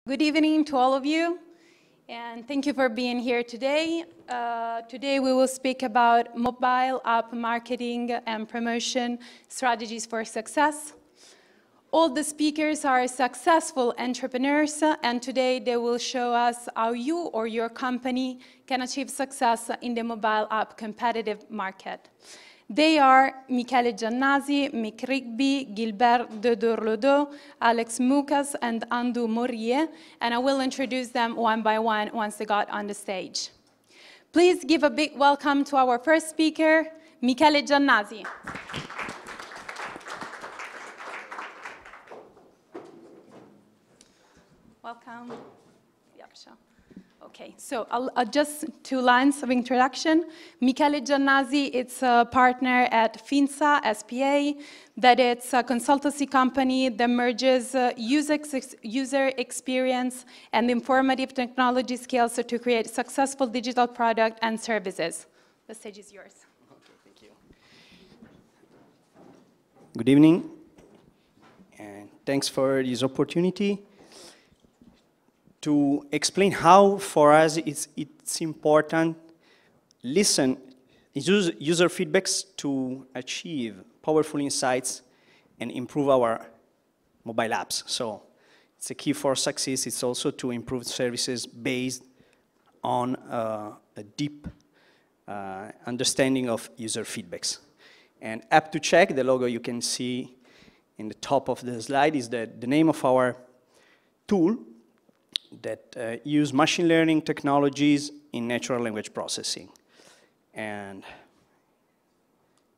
Good evening to all of you, and thank you for being here today. Today we will speak about mobile app marketing and promotion strategies for success. All the speakers are successful entrepreneurs, and today they will show us how you or your company can achieve success in the mobile app competitive market. They are Michele Giannasi, Mick Rigby, Guillebert de Dorlodot, Moukas, and Andu Morie, and I will introduce them one by one once they got on the stage. Please give a big welcome to our first speaker, Michele Giannasi. Welcome. The AppShow. Okay, so I'll just 2 lines of introduction. Michele Giannasi is a partner at Finsa SPA, that it's a consultancy company that merges user experience and informative technology skills to create successful digital product and services. The stage is yours. Okay, thank you. Good evening, and thanks for this opportunity to explain how, for us, it's important listen user feedbacks to achieve powerful insights and improve our mobile apps. So it's a key for success. It's also to improve services based on a deep understanding of user feedbacks. And App to Check, the logo you can see in the top of the slide, is the name of our tool that use machine learning technologies in natural language processing. And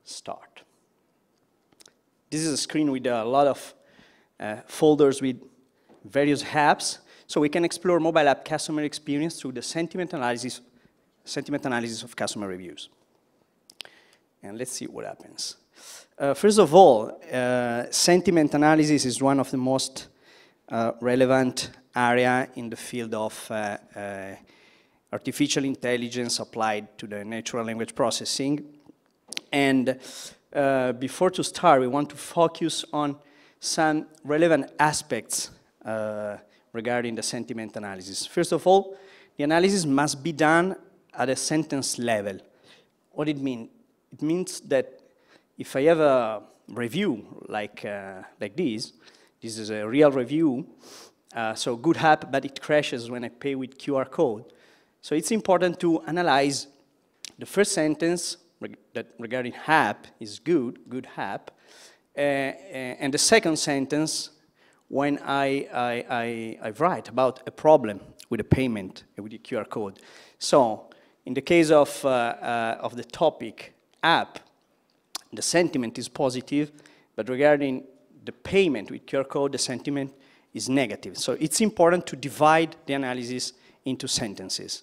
start. This is a screen with a lot of folders with various apps, so we can explore mobile app customer experience through the sentiment analysis of customer reviews. And let's see what happens. First of all, sentiment analysis is one of the most relevant area in the field of artificial intelligence applied to the natural language processing. And before to start, we want to focus on some relevant aspects regarding the sentiment analysis. First of all, the analysis must be done at a sentence level. What it means? It means that if I have a review like this is a real review, so good app, but it crashes when I pay with QR code. So it's important to analyze the first sentence that regarding app is good app, and the second sentence when I write about a problem with a payment with a QR code. So in the case of the topic app, the sentiment is positive, but regarding the payment with QR code, the sentiment is negative. So it's important to divide the analysis into sentences.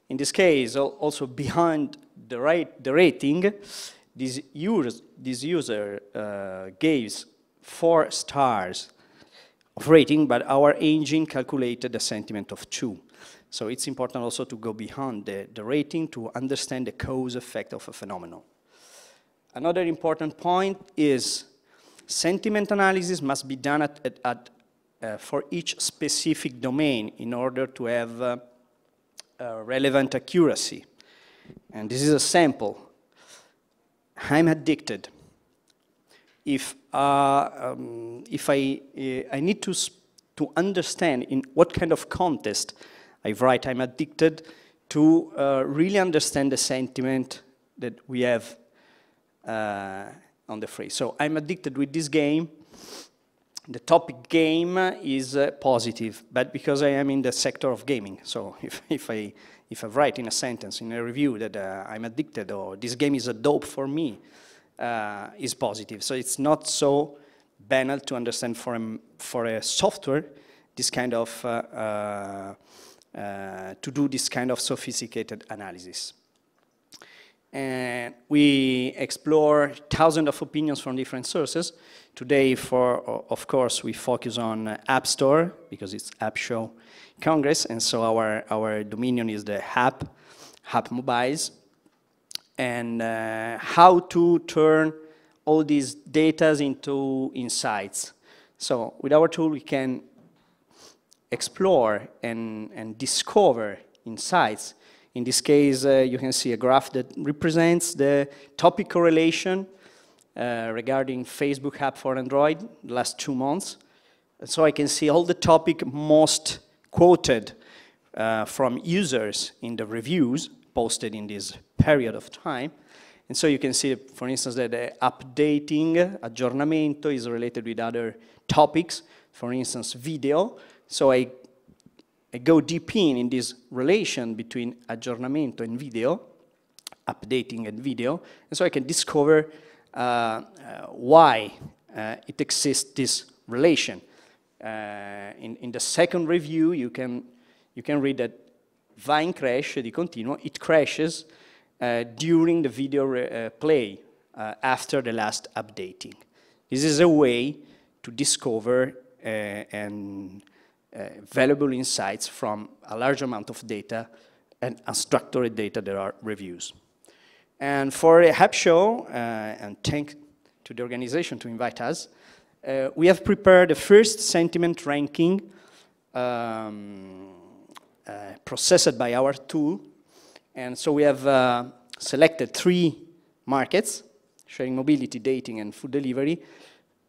In this case, also behind the rating, this user gave 4 stars of rating, but our engine calculated a sentiment of 2. So it's important also to go behind the rating to understand the cause effect of a phenomenon. Another important point is sentiment analysis must be done for each specific domain in order to have relevant accuracy. And this is a sample. I'm addicted. If I need to understand in what kind of context I write I'm addicted to really understand the sentiment that we have on the phrase. So I'm addicted with this game. The topic game is positive, but because I am in the sector of gaming, so if I write in a sentence, in a review that I'm addicted or this game is a dope for me, is positive. So it's not so banal to understand for a software this kind of to do this kind of sophisticated analysis. And we explore thousands of opinions from different sources. Today, of course, we focus on App Store because it's AppShow Congress, and so our dominion is the app mobiles, and how to turn all these data into insights. So with our tool, we can explore and discover insights. In this case, you can see a graph that represents the topic correlation regarding Facebook app for Android the last 2 months. So I can see all the topic most quoted from users in the reviews posted in this period of time. And so you can see, for instance, that the updating, aggiornamento, is related with other topics, for instance, video. So I go deep in this relation between aggiornamento and video, updating and video, and so I can discover why it exists, this relation. In the second review, you can read that va in crash di continuo, it crashes during the video play after the last updating. This is a way to discover valuable insights from a large amount of data and unstructured data that are reviews. And for a AppShow, and thanks to the organization to invite us, we have prepared the first sentiment ranking processed by our tool. And so we have selected 3 markets: sharing mobility, dating, and food delivery.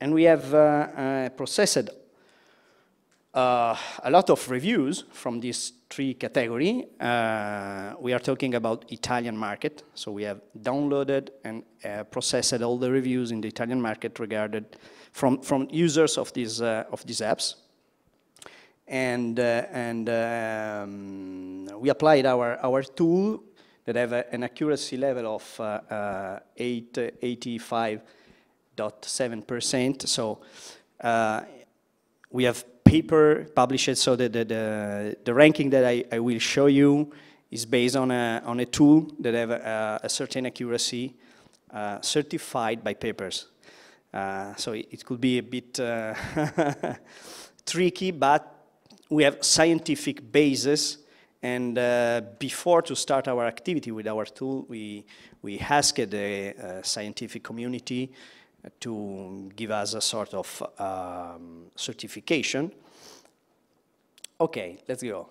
And we have processed a lot of reviews from these 3 categories. We are talking about Italian market, so we have downloaded and processed all the reviews in the Italian market regarded from users of these apps. And we applied our tool that have an accuracy level of 85.7%. So we have paper published, so that the ranking that I will show you is based on a tool that have a certain accuracy certified by papers. So it could be a bit tricky, but we have scientific basis. And before to start our activity with our tool, we asked the scientific community to give us a sort of certification. Okay, let's go.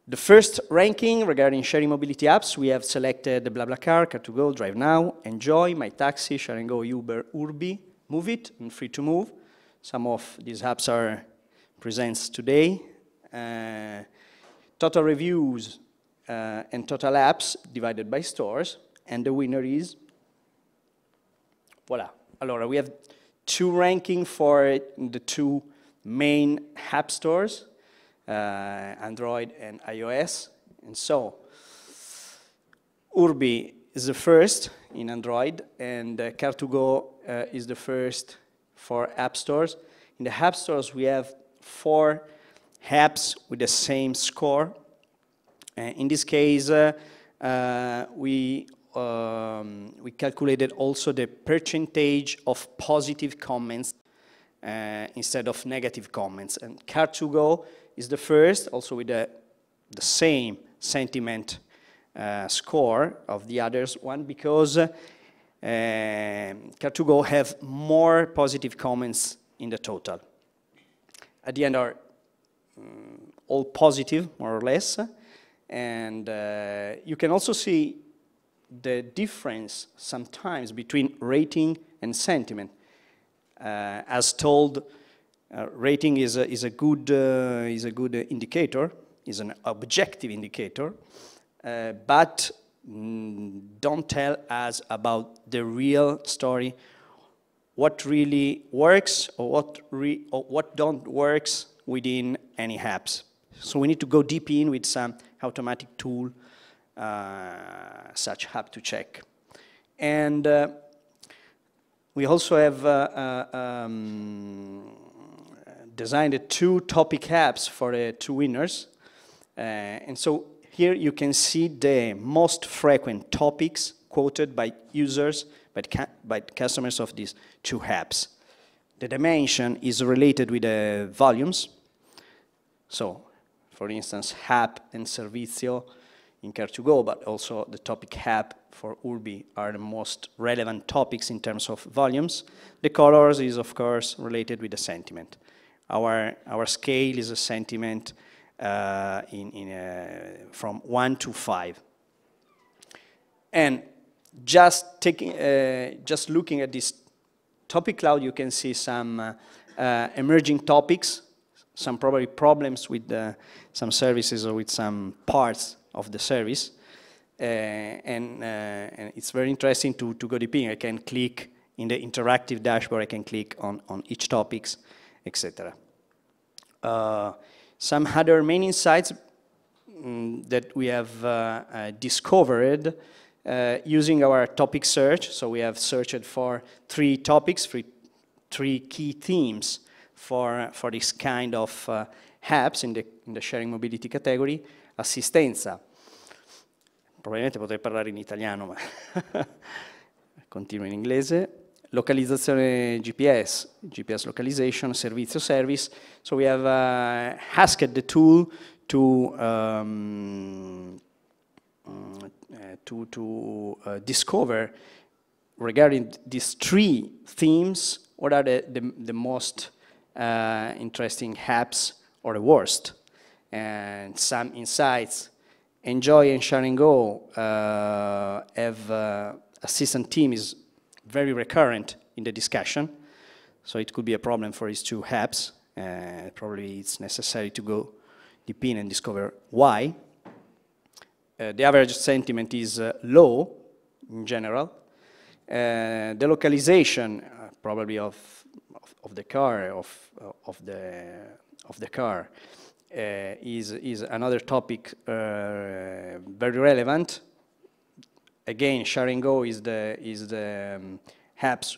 The first ranking regarding sharing mobility apps, we have selected the BlaBlaCar, Car2Go, Drive Now, Enjoy, My Taxi, Share and Go, Uber, Urbi, Move It, and Free to Move. Some of these apps are presents today. Total reviews and total apps divided by stores, and the winner is, voila. Allora, we have 2 rankings for the 2 main app stores, Android and iOS. And so, Urbi is the first in Android, and Car2Go is the first for app stores. In the app stores, we have 4 apps with the same score. In this case, we calculated also the percentage of positive comments instead of negative comments. And Car2Go is the first, also with the same sentiment score of the others one, because Car2Go have more positive comments in the total. At the end are all positive, more or less. And you can also see the difference sometimes between rating and sentiment. As told, rating is a good indicator, is an objective indicator, but don't tell us about the real story, what really works or what don't works within any apps. So we need to go deep in with some automatic tool, such app to check. And we also have designed 2 topic apps for the 2 winners. And so here you can see the most frequent topics quoted by users, by customers of these 2 apps. The dimension is related with the volumes. So, for instance, app and servizio in Car2Go, but also the topic app for Urbi are the most relevant topics in terms of volumes. The colors is, of course, related with the sentiment. Our scale is a sentiment from 1 to 5. And just looking at this topic cloud, you can see some emerging topics, some probably problems with some services or with some parts of the service. And it's very interesting to go deep in. I can click in the interactive dashboard, I can click on each topics, etc. Some other main insights that we have discovered using our topic search. So we have searched for 3 topics, 3 key themes for this kind of apps in the sharing mobility category. Assistenza. Probabilmente potrei parlare in italiano, ma continuo in inglese. Localizzazione GPS, GPS localization, servizio service. So we have asked the tool to discover, regarding these 3 themes, what are the most interesting apps or the worst. And some insights. Enjoy and Share and Go have assistant team is very recurrent in the discussion, so it could be a problem for these 2 apps. Probably it's necessary to go deep in and discover why. The average sentiment is low in general. The localization probably of the car of the car is another topic very relevant. Again, Share and Go is the apps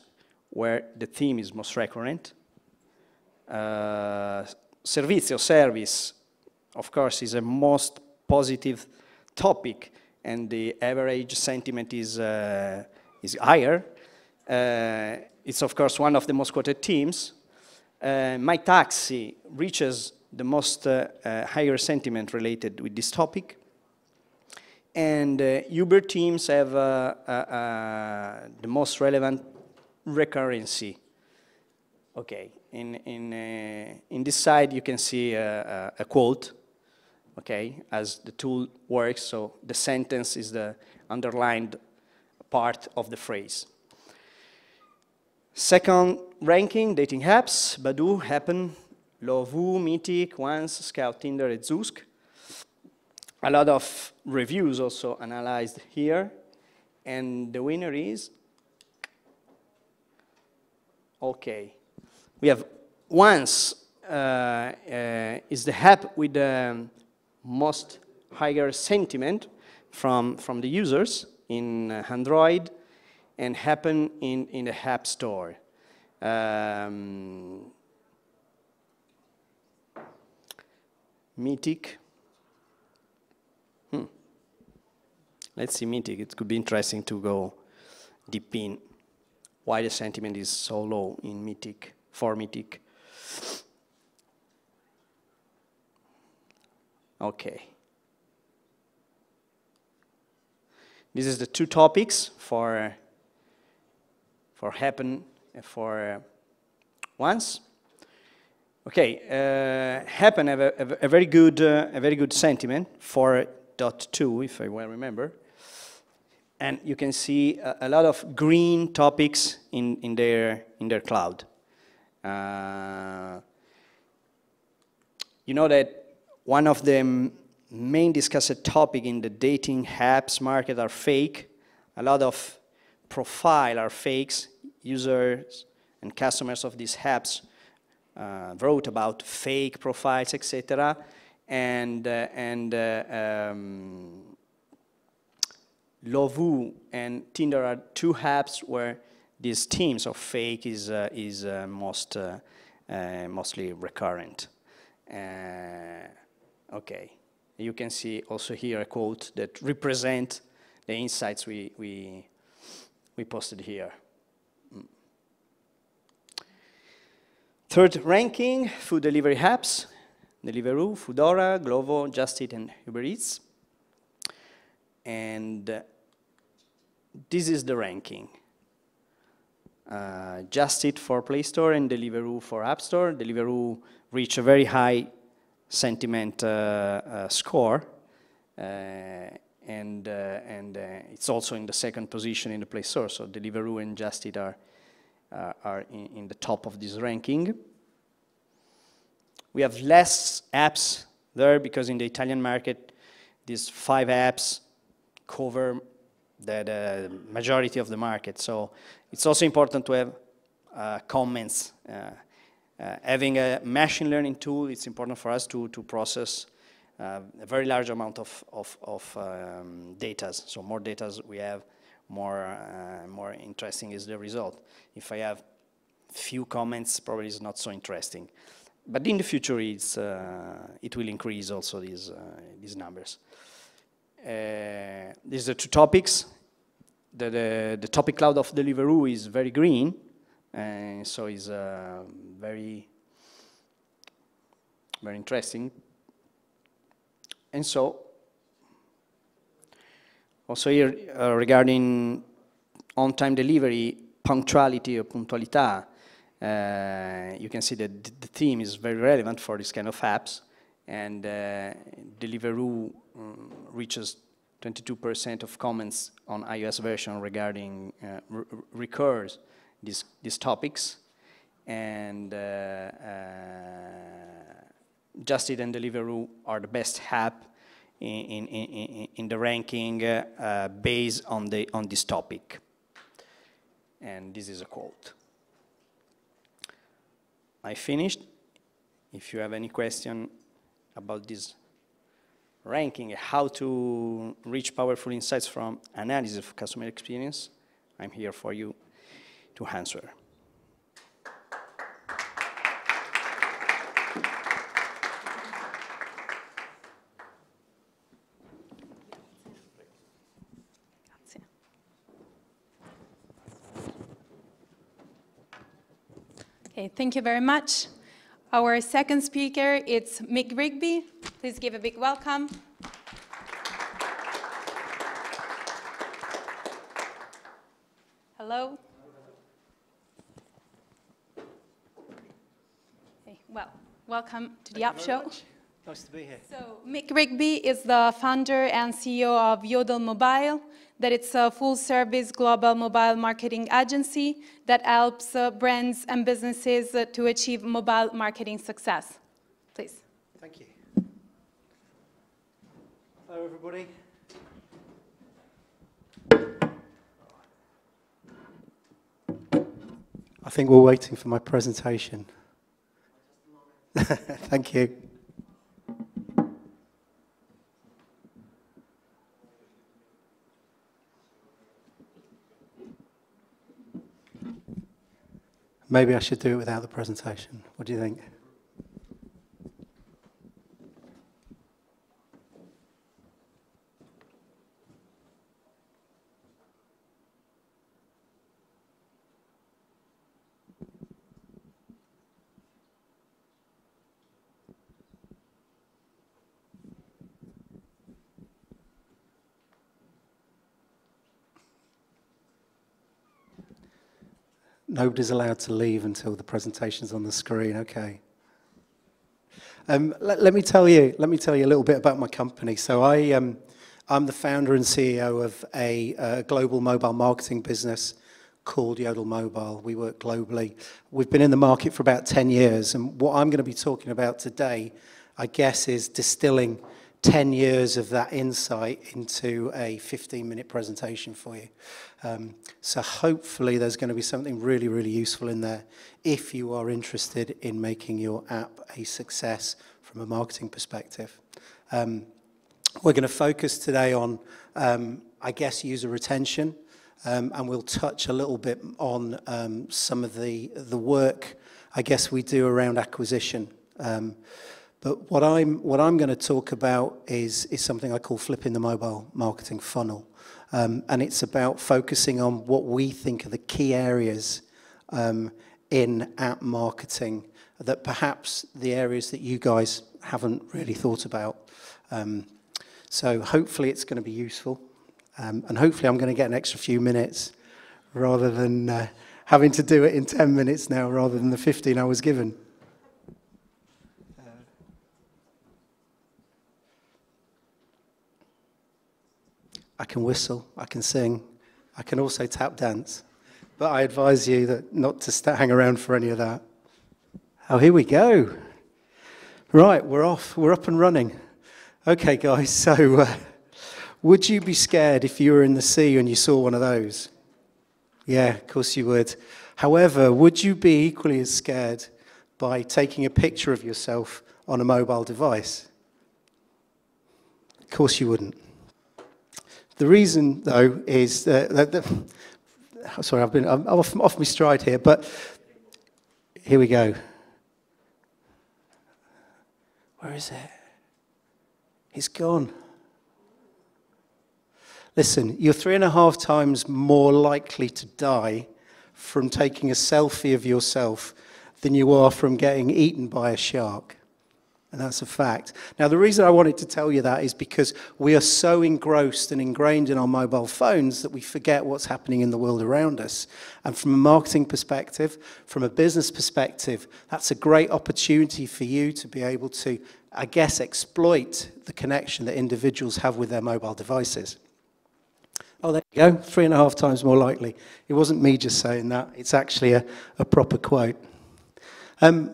where the theme is most recurrent. Servizio, service, of course, is a most positive topic, and the average sentiment is higher. It's of course one of the most quoted themes. My Taxi reaches the most higher sentiment related with this topic. And Uber teams have the most relevant recurrency. Okay, in this side you can see a quote, okay, as the tool works, so the sentence is the underlined part of the phrase. Second ranking, dating apps, Badoo, Happen, Lovoo, Meetic, Once, Scout, Tinder, and Zoosk. A lot of reviews also analyzed here, and the winner is, okay, we have Once is the app with the most higher sentiment from the users in Android, and Happen in the App Store. Meetic. Let's see Meetic. It could be interesting to go deep in why the sentiment is so low in Meetic, for Meetic. Okay. This is the 2 topics for Happen and for Once. Okay, Happen have a very good sentiment, 4.2 if I well remember, and you can see a lot of green topics in their cloud. You know that one of the main discussed topic in the dating apps market are fake. A lot of profile are fakes. Users and customers of these apps wrote about fake profiles, etc. And Lovoo and Tinder are 2 apps where these themes of fake is mostly recurrent. Okay, you can see also here a quote that represents the insights we posted here. Third ranking, food delivery apps, Deliveroo, Foodora, Glovo, Just Eat, and Uber Eats. And this is the ranking. Just Eat for Play Store and Deliveroo for App Store. Deliveroo reached a very high sentiment score, and it's also in the second position in the Play Store. So Deliveroo and Just Eat are in the top of this ranking. We have less apps there because in the Italian market, these 5 apps cover the majority of the market. So it's also important to have comments. Having a machine learning tool, it's important for us to process a very large amount of data. So more data we have, more interesting is the result. If I have few comments, probably it's not so interesting. But in the future, it will increase also these numbers. These are 2 topics. The topic cloud of Deliveroo is very green, and so it's very, very interesting. And so, also here regarding on-time delivery, punctuality or puntualità, you can see that the theme is very relevant for this kind of apps, and Deliveroo reaches 22% of comments on iOS version regarding recurs these topics, and Just Eat and Deliveroo are the best app in the ranking based on this topic. And this is a quote. I finished. If you have any question about this ranking, how to reach powerful insights from analysis of customer experience, I'm here for you to answer. Okay, thank you very much. Our second speaker is Mick Rigby. Please give a big welcome. Hello. Okay, well, welcome to the AppShow. Nice to be here. So, Mick Rigby is the founder and CEO of Yodel Mobile, that it's a full-service global mobile marketing agency that helps brands and businesses to achieve mobile marketing success. Please. Thank you. Hello, everybody. I think we're waiting for my presentation. Thank you. Maybe I should do it without the presentation. What do you think? Nobody's allowed to leave until the presentation's on the screen. Okay. Let me tell you a little bit about my company. So I'm the founder and CEO of a global mobile marketing business called Yodel Mobile. We work globally. We've been in the market for about 10 years, and what I'm going to be talking about today, I guess, is distilling 10 years of that insight into a 15-minute presentation for you. So hopefully there's going to be something really, really useful in there if you are interested in making your app a success from a marketing perspective. We're going to focus today on, I guess, user retention, and we'll touch a little bit on some of the work, I guess, we do around acquisition. But what I'm going to talk about is something I call flipping the mobile marketing funnel. And it's about focusing on what we think are the key areas in app marketing that perhaps the areas that you guys haven't really thought about. So hopefully it's going to be useful. And hopefully I'm going to get an extra few minutes rather than having to do it in 10 minutes now rather than the 15 I was given. I can whistle, I can sing, I can also tap dance. But I advise you that not to hang around for any of that. Oh, here we go. Right, we're off, we're up and running. Okay, guys, so would you be scared if you were in the sea and you saw one of those? Yeah, of course you would. However, would you be equally as scared by taking a picture of yourself on a mobile device? Of course you wouldn't. The reason, though, is sorry, I'm off my stride here, but here we go. Where is it? It's gone. Listen, you're 3.5 times more likely to die from taking a selfie of yourself than you are from getting eaten by a shark. And that's a fact. Now, the reason I wanted to tell you that is because we are so engrossed and ingrained in our mobile phones that we forget what's happening in the world around us. And from a marketing perspective, from a business perspective, that's a great opportunity for you to be able to, I guess, exploit the connection that individuals have with their mobile devices. Oh, there you go, 3.5 times more likely. It wasn't me just saying that. It's actually a proper quote.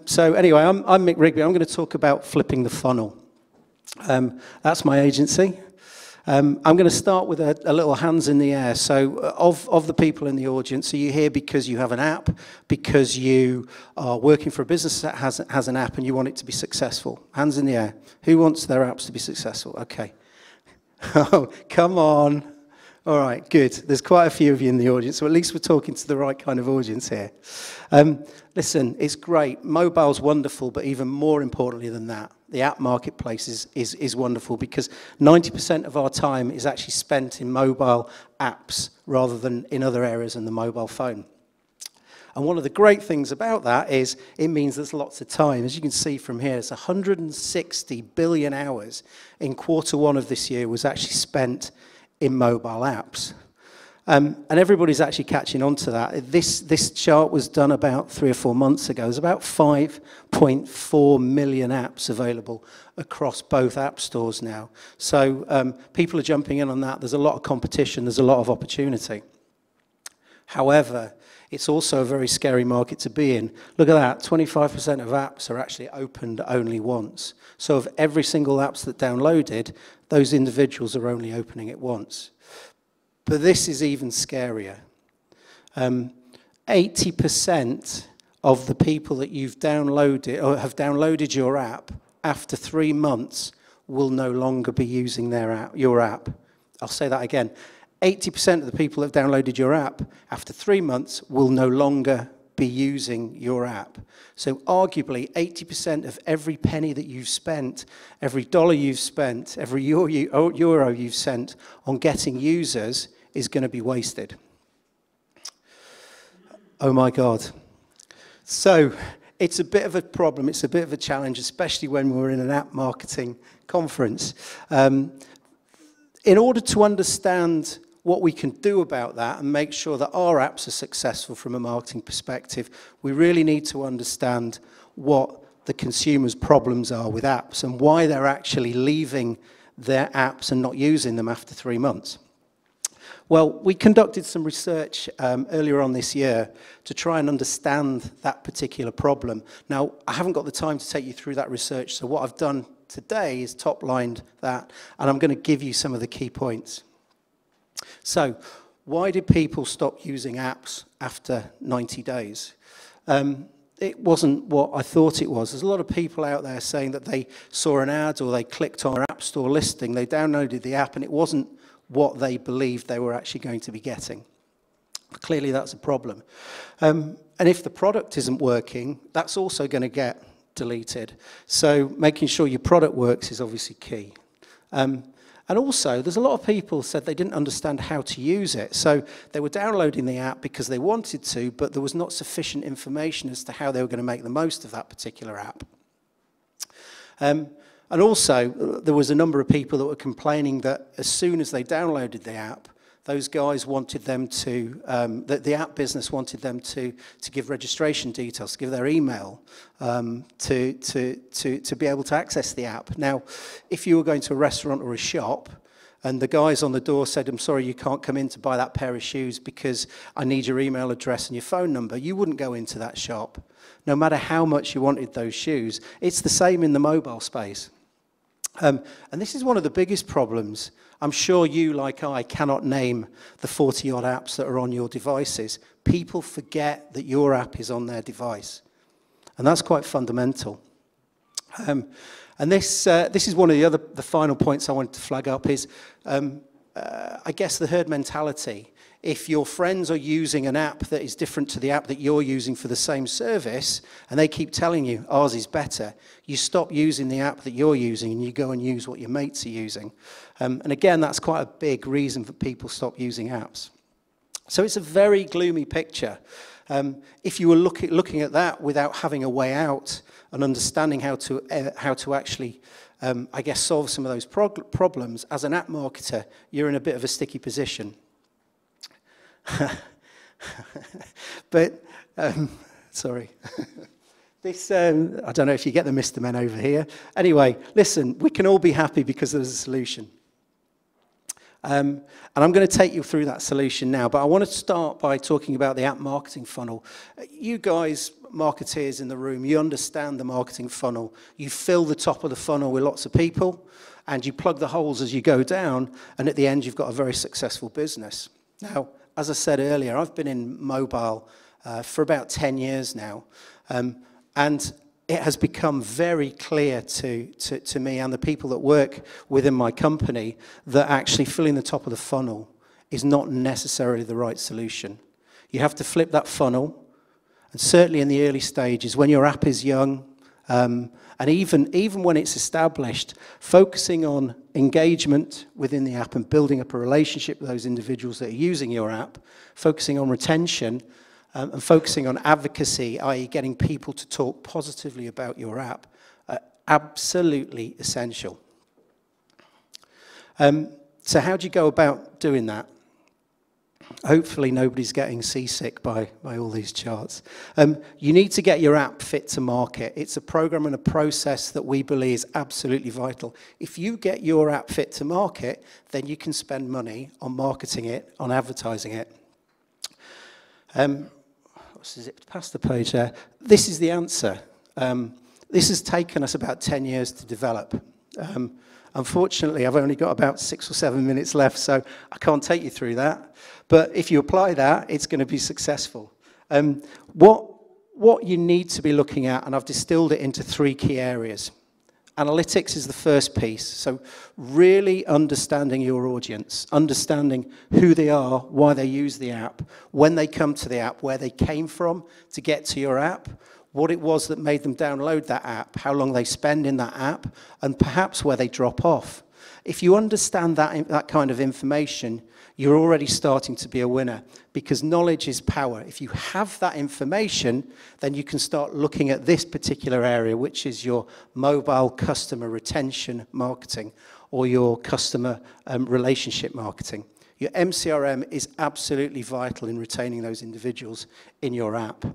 So anyway, I'm Mick Rigby. I'm going to talk about flipping the funnel. That's my agency. I'm going to start with a little hands in the air. So of the people in the audience, are you here because you have an app, because you are working for a business that has an app and you want it to be successful? Hands in the air. Who wants their apps to be successful? Okay. Oh, come on. All right, good. There's quite a few of you in the audience, so at least we're talking to the right kind of audience here. Listen, it's great. Mobile's wonderful, but even more importantly than that, the app marketplace is wonderful because 90% of our time is actually spent in mobile apps rather than in other areas in the mobile phone. And one of the great things about that is it means there's lots of time. As you can see from here, it's 160 billion hours in Q1 of this year was actually spent in mobile apps. And everybody's actually catching on to that. This chart was done about 3 or 4 months ago. There's about 5.4 million apps available across both app stores now. So people are jumping in on that. There's a lot of competition. There's a lot of opportunity. However, it's also a very scary market to be in. Look at that, 25% of apps are actually opened only once. So of every single apps that downloaded, those individuals are only opening it once. But this is even scarier. 80% of the people that you've downloaded or have downloaded your app after 3 months will no longer be using your app. I'll say that again. 80% of the people that have downloaded your app after 3 months will no longer be using your app. So arguably 80% of every penny that you've spent, every dollar you've spent, every euro you've sent on getting users is going to be wasted. Oh my God. So it's a bit of a problem, it's a bit of a challenge, especially when we're in an app marketing conference. In order to understand what we can do about that and make sure that our apps are successful from a marketing perspective, we really need to understand what the consumer's problems are with apps and why they're actually leaving their apps and not using them after 3 months. Well, we conducted some research earlier on this year to try and understand that particular problem. Now, I haven't got the time to take you through that research, so what I've done today is top-lined that, and I'm going to give you some of the key points. So, why did people stop using apps after 90 days? It wasn't what I thought it was. There's a lot of people out there saying that they saw an ad or they clicked on an App Store listing, they downloaded the app, and it wasn't what they believed they were actually going to be getting. Clearly, that's a problem. And if the product isn't working, that's also going to get deleted. So making sure your product works is obviously key. And also, there's a lot of people said they didn't understand how to use it. So they were downloading the app because they wanted to, but there was not sufficient information as to how they were going to make the most of that particular app. And also, there was a number of people that were complaining that as soon as they downloaded the app, those guys wanted them to, the app business wanted them to give registration details, to give their email, to be able to access the app. Now, if you were going to a restaurant or a shop, and the guys on the door said, I'm sorry, you can't come in to buy that pair of shoes because I need your email address and your phone number, you wouldn't go into that shop, no matter how much you wanted those shoes. It's the same in the mobile space. And this is one of the biggest problems. I'm sure you, like I, cannot name the 40-odd apps that are on your devices. People forget that your app is on their device. And that's quite fundamental. And this is one of the final points I wanted to flag up is, I guess, the herd mentality. If your friends are using an app that is different to the app that you're using for the same service, and they keep telling you ours is better, you stop using the app that you're using and you go and use what your mates are using. And again, that's quite a big reason for people stop using apps. So it's a very gloomy picture. If you were looking at that without having a way out and understanding how to actually, I guess, solve some of those problems, as an app marketer, you're in a bit of a sticky position. But, sorry. This, I don't know if you get the Mr. Men over here. Anyway, listen, we can all be happy because there's a solution. And I'm going to take you through that solution now, but I want to start by talking about the app marketing funnel. You guys, marketeers in the room, you understand the marketing funnel. You fill the top of the funnel with lots of people, and you plug the holes as you go down, and at the end you've got a very successful business. Now, as I said earlier, I've been in mobile for about 10 years now, and it has become very clear to me and the people that work within my company that actually filling the top of the funnel is not necessarily the right solution. You have to flip that funnel, and certainly in the early stages, when your app is young, and even when it's established, focusing on engagement within the app and building up a relationship with those individuals that are using your app, focusing on retention, and focusing on advocacy, i.e. getting people to talk positively about your app, are absolutely essential. So how do you go about doing that? Hopefully nobody's getting seasick by all these charts. You need to get your app fit to market. It's a program and a process that we believe is absolutely vital. If you get your app fit to market, then you can spend money on marketing it, on advertising it. Is it past the page there? This is the answer. This has taken us about 10 years to develop. Unfortunately, I've only got about 6 or 7 minutes left, so I can't take you through that. But if you apply that, it's going to be successful. What you need to be looking at, and I've distilled it into 3 key areas. Analytics is the first piece, so really understanding your audience, understanding who they are, why they use the app, when they come to the app, where they came from to get to your app, what it was that made them download that app, how long they spend in that app, and perhaps where they drop off. If you understand that kind of information, you're already starting to be a winner, because knowledge is power. If you have that information, then you can start looking at this particular area, which is your mobile customer retention marketing or your customer relationship marketing. Your MCRM is absolutely vital in retaining those individuals in your app.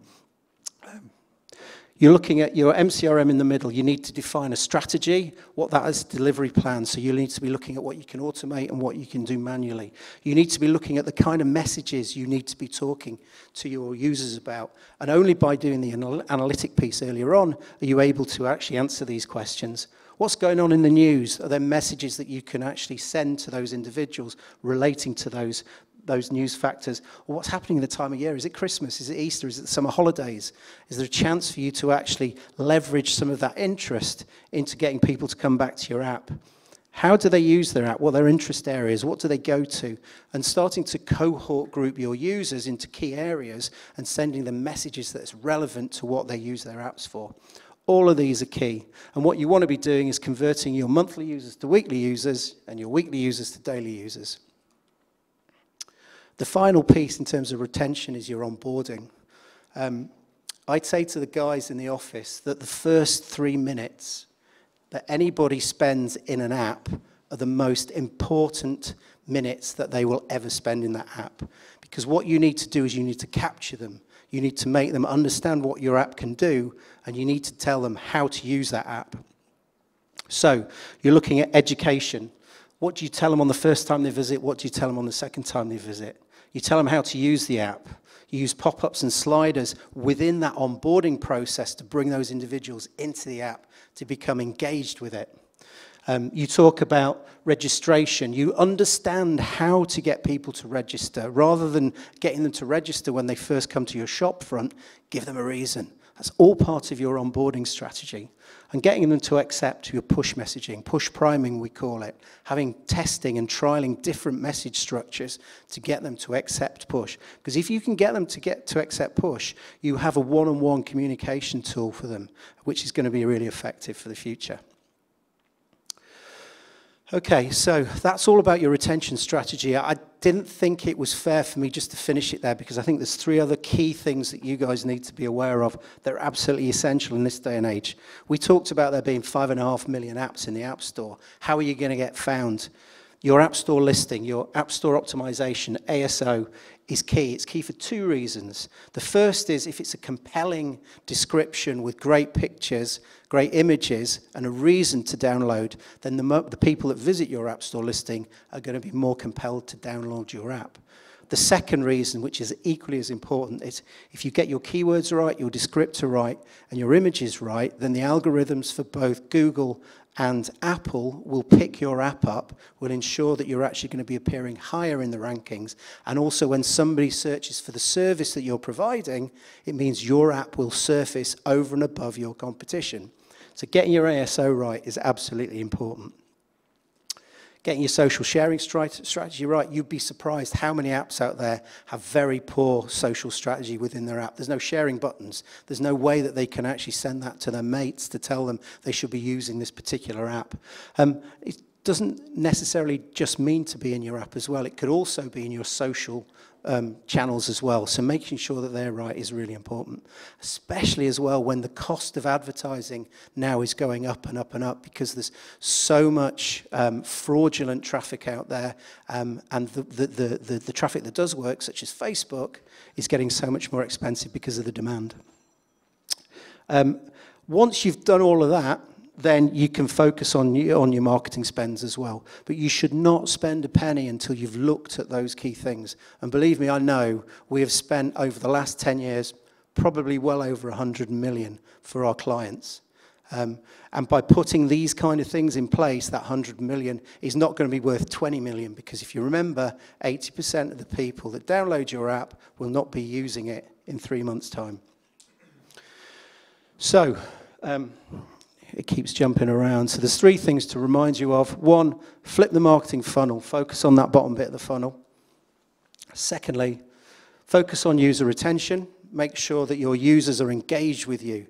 You're looking at your MCRM in the middle. You need to define a strategy, what that is, delivery plan. So you need to be looking at what you can automate and what you can do manually. You need to be looking at the kind of messages you need to be talking to your users about. And only by doing the analytic piece earlier on are you able to actually answer these questions. What's going on in the news? Are there messages that you can actually send to those individuals relating to those news factors? Or what's happening at the time of year? Is it Christmas? Is it Easter? Is it the summer holidays? Is there a chance for you to actually leverage some of that interest into getting people to come back to your app? How do they use their app? What are their interest areas? What do they go to? And starting to cohort group your users into key areas and sending them messages that's relevant to what they use their apps for. All of these are key. And what you want to be doing is converting your monthly users to weekly users and your weekly users to daily users. The final piece in terms of retention is your onboarding. I'd say to the guys in the office that the first 3 minutes that anybody spends in an app are the most important minutes that they will ever spend in that app. Because what you need to do is you need to capture them. You need to make them understand what your app can do, and you need to tell them how to use that app. So you're looking at education. What do you tell them on the first time they visit? What do you tell them on the second time they visit? You tell them how to use the app. You use pop-ups and sliders within that onboarding process to bring those individuals into the app to become engaged with it. You talk about registration. You understand how to get people to register. Rather than getting them to register when they first come to your shop front, give them a reason. That's all part of your onboarding strategy. And getting them to accept your push messaging, push priming we call it, having testing and trialing different message structures to get them to accept push. Because if you can get them to accept push, you have a one-on-one communication tool for them, which is going to be really effective for the future. Okay, so that's all about your retention strategy. I didn't think it was fair for me just to finish it there because I think there's 3 other key things that you guys need to be aware of that are absolutely essential in this day and age. We talked about there being 5.5 million apps in the App Store. How are you going to get found? Your App Store listing, your App Store optimization, ASO, is key. It's key for 2 reasons. The first is if it's a compelling description with great pictures, great images, and a reason to download, then the people that visit your App Store listing are going to be more compelled to download your app. The second reason, which is equally as important, is if you get your keywords right, your descriptor right, and your images right, then the algorithms for both Google and Apple will pick your app up, will ensure that you're actually going to be appearing higher in the rankings. And also when somebody searches for the service that you're providing, it means your app will surface over and above your competition. So getting your ASO right is absolutely important. Getting your social sharing strategy right, you'd be surprised how many apps out there have very poor social strategy within their app. There's no sharing buttons. There's no way that they can actually send that to their mates to tell them they should be using this particular app. It doesn't necessarily just mean to be in your app as well. It could also be in your social channels as well. So making sure that they're right is really important, especially as well when the cost of advertising now is going up and up and up because there's so much fraudulent traffic out there, and the traffic that does work, such as Facebook, is getting so much more expensive because of the demand. Once you've done all of that, then you can focus on your marketing spends as well. But you should not spend a penny until you've looked at those key things. And believe me, I know we have spent over the last 10 years probably well over 100 million for our clients. And by putting these kind of things in place, that 100 million is not going to be worth 20 million because if you remember, 80% of the people that download your app will not be using it in 3 months' time. So, it keeps jumping around. So there's 3 things to remind you of. 1, flip the marketing funnel. Focus on that bottom bit of the funnel. Secondly, focus on user retention. Make sure that your users are engaged with you.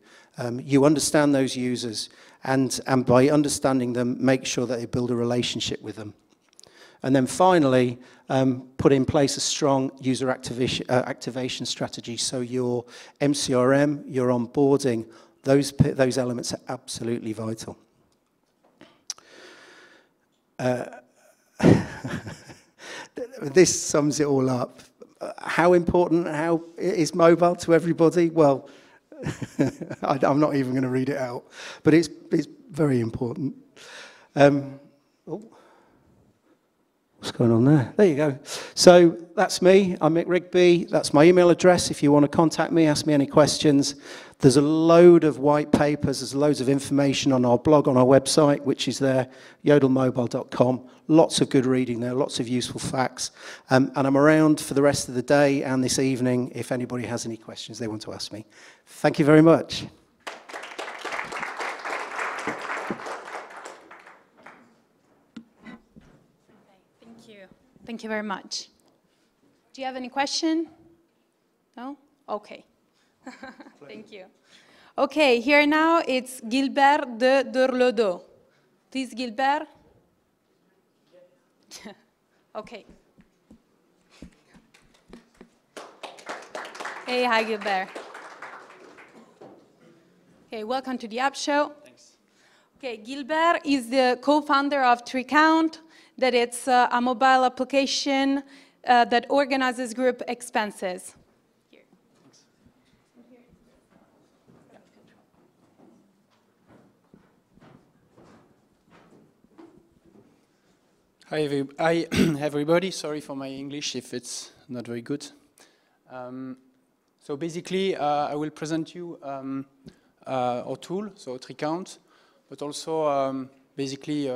You understand those users. And by understanding them, make sure that they build a relationship with them. And then finally, put in place a strong user activation strategy. So your MCRM, your onboarding, those elements are absolutely vital. This sums it all up. How important, how is mobile to everybody? Well, I'm not even going to read it out, but it's very important. What's going on there? There you go. So that's me. I'm Mick Rigby. That's my email address. If you want to contact me, ask me any questions. There's a load of white papers. There's loads of information on our blog, on our website, which is there, yodelmobile.com. Lots of good reading there, lots of useful facts. And I'm around for the rest of the day and this evening if anybody has any questions they want to ask me. Thank you very much. Thank you very much. Do you have any question? No? Okay. Thank you. Okay, here now it's Guillebert de Dorlodot. Please, Guillebert. Okay. Hey, hi, Guillebert. Okay, welcome to the AppShow. Thanks. Okay, Guillebert is the co-founder of TreeCount, that it's a mobile application that organizes group expenses. Here. Hi, everybody. Sorry for my English if it's not very good. So basically, I will present you our tool, so TreeCount, but also basically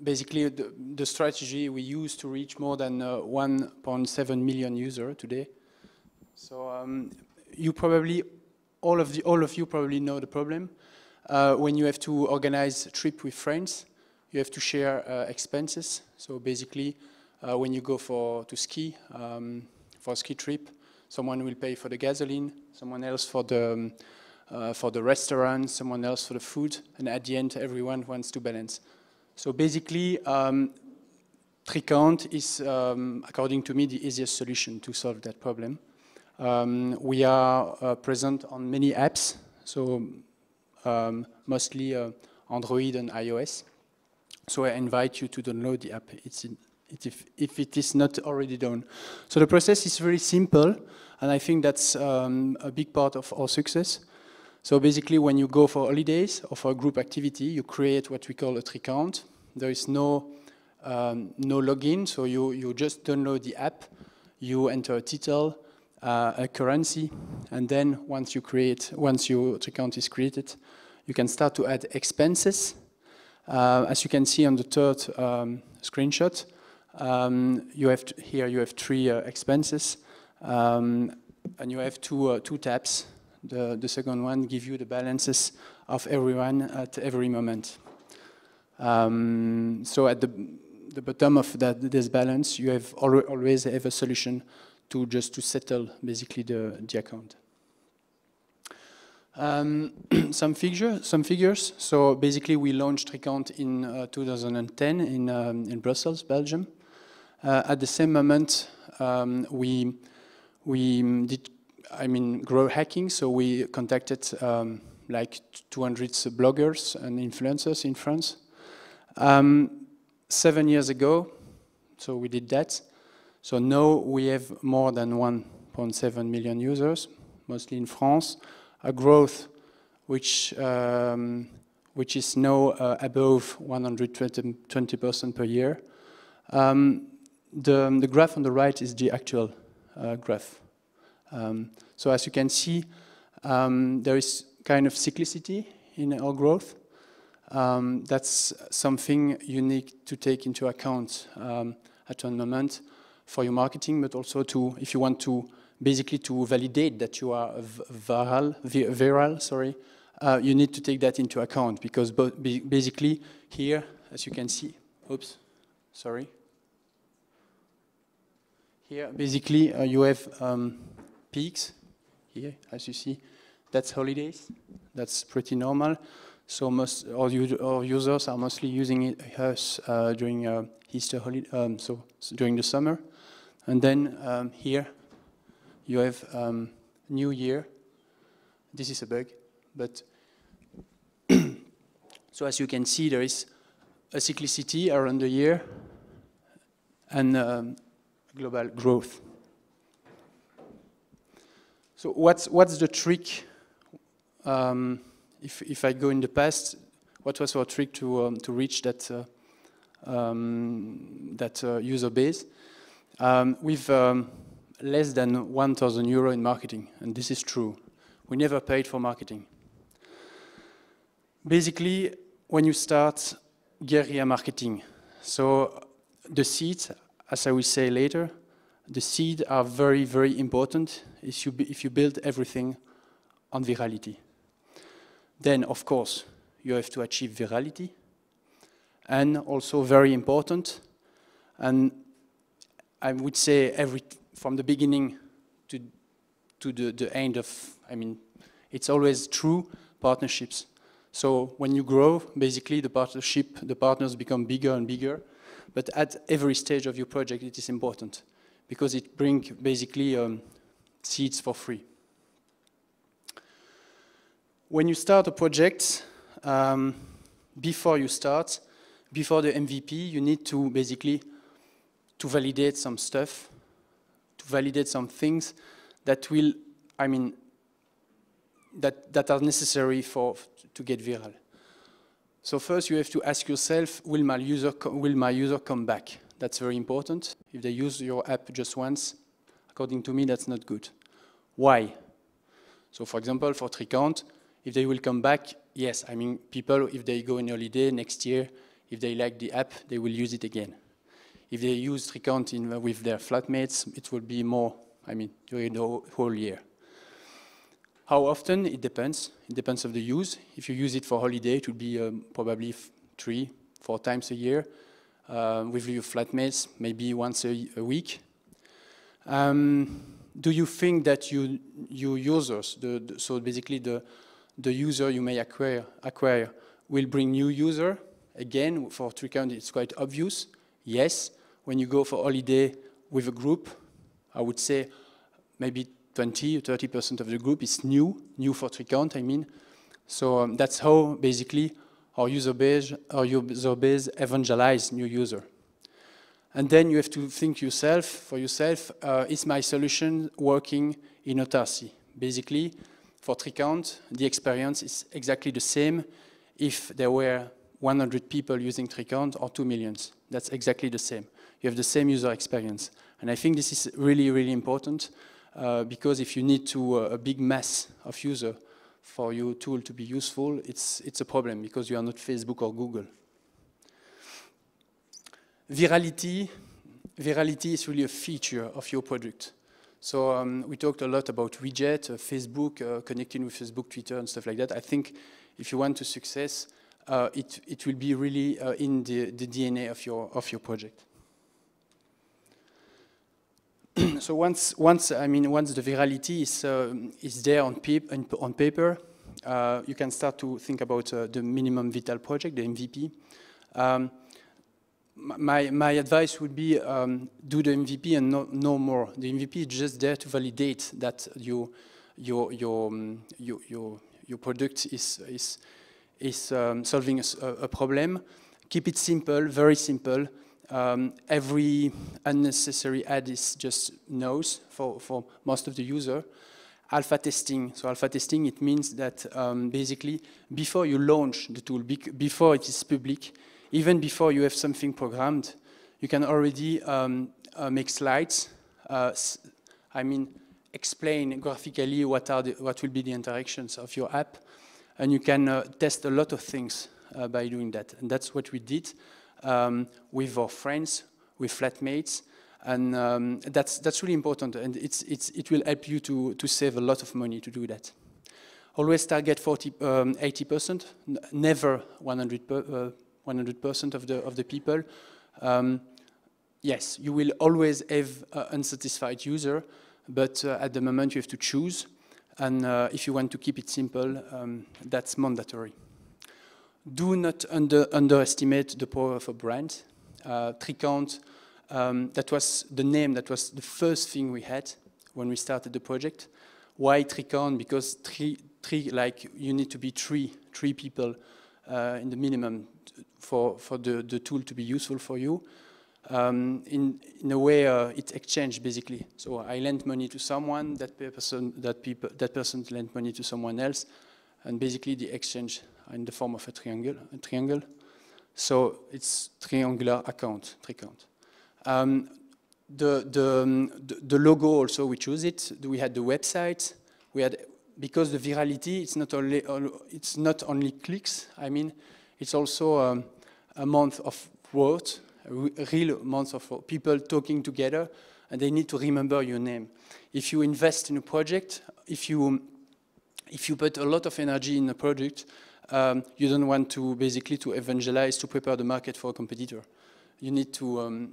the strategy we use to reach more than 1.7 million users today. So you probably, all of you probably know the problem. When you have to organize a trip with friends, you have to share expenses. So basically, when you go to ski, for a ski trip, someone will pay for the gasoline, someone else for the restaurant, someone else for the food, and at the end, everyone wants to balance. So basically, TreeCount is, according to me, the easiest solution to solve that problem. We are present on many apps, so mostly Android and iOS. So I invite you to download the app if it is not already done. So the process is very simple, and I think that's a big part of our success. So basically, when you go for holidays or for a group activity, you create what we call a TreeCount. There is no login, so you just download the app, you enter a title, a currency, and then once your TreeCount is created, you can start to add expenses. As you can see on the third screenshot, you have three expenses, and you have two tabs. The second one gives you the balances of everyone at every moment. So at the bottom of this balance, you have always have a solution to settle basically the account. Some figures. So basically, we launched TreeCount in 2010 in Brussels, Belgium. At the same moment, we did, grow hacking. So we contacted like 200 bloggers and influencers in France. 7 years ago, so we did that. So now we have more than 1.7 million users, mostly in France. A growth which is now above 120% per year. The graph on the right is the actual graph. So as you can see, there is kind of cyclicity in our growth. That's something you need to take into account at one moment for your marketing, but also if you want to basically to validate that you are viral, you need to take that into account, because basically here, as you can see, here basically you have peaks here, as you see. That's holidays. That's pretty normal. So most our users are mostly using us during Easter holiday, so during the summer, and then here you have New Year. This is a bug, but so as you can see, there is a cyclicity around the year and global growth. So what's the trick? If I go in the past, what was our trick to reach that user base? With less than 1,000 euro in marketing, and this is true. We never paid for marketing. Basically, when you start guerrilla marketing, so the seeds, as I will say later, the seeds are very, very important if you build everything on virality. Then, of course, you have to achieve virality, and also very important, and I would say from the beginning to the end of, it's always true, partnerships. So when you grow, basically the partners become bigger and bigger, but at every stage of your project it is important, because it brings basically seeds for free. When you start a project, before the MVP, you need to basically to validate some stuff, to validate some things that will, that are necessary to get viral. So first you have to ask yourself, will my user come back? That's very important. If they use your app just once, according to me, that's not good. Why? So for example, for Tricount, if they will come back, yes, people, if they go on holiday next year, if they like the app, they will use it again. If they use Tricount with their flatmates, it will be more, during the whole year. How often? It depends. It depends on the use. If you use it for holiday, it will be probably 3-4 times a year. With your flatmates, maybe once a week. Do you think that your users, so basically the user you may acquire will bring new user? Again, for Tricount, it's quite obvious. Yes, when you go for holiday with a group, I would say maybe 20 or 30% of the group is new for Tricount, So that's how basically our user base evangelize new user. And then you have to think for yourself, is my solution working in autarcy? Basically, for Tricount, the experience is exactly the same if there were 100 people using Tricount or 2 million. That's exactly the same. You have the same user experience. And I think this is really, really important because if you need a big mass of users for your tool to be useful, it's a problem because you are not Facebook or Google. Virality is really a feature of your product. So we talked a lot about widget, Facebook, connecting with Facebook, Twitter, and stuff like that. I think if you want to success, it will be really in the DNA of your project. So once the virality is there on paper, you can start to think about the minimum vital project, the MVP. My advice would be do the MVP and no more. The MVP is just there to validate that your product is solving a problem. Keep it simple, very simple. Every unnecessary ad is just no's for most of the user. Alpha testing. So alpha testing, it means that basically before you launch the tool, before it is public, even before you have something programmed, you can already make slides. Explain graphically what will be the interactions of your app, and you can test a lot of things by doing that. And that's what we did with our friends, with flatmates, and that's really important. And it will help you to save a lot of money to do that. Always target 80%, never 100% of the people. Yes, you will always have unsatisfied user, but at the moment you have to choose. And if you want to keep it simple, that's mandatory. Do not underestimate the power of a brand. Tricount, that was the name, that was the first thing we had when we started the project. Why Tricount? Because you need to be three people in the minimum for the tool to be useful for you. In a way, it's exchange basically. So I lent money to someone, that person lent money to someone else, and basically the exchange in the form of a triangle. So it's triangular account, Tricount. The logo also, we chose it. We had the website. We had, because the virality, it's not only clicks. It's also a month of words, a real month of people talking together, and they need to remember your name. If you invest in a project, if you put a lot of energy in a project, you don't want to basically to evangelize, to prepare the market for a competitor. You need to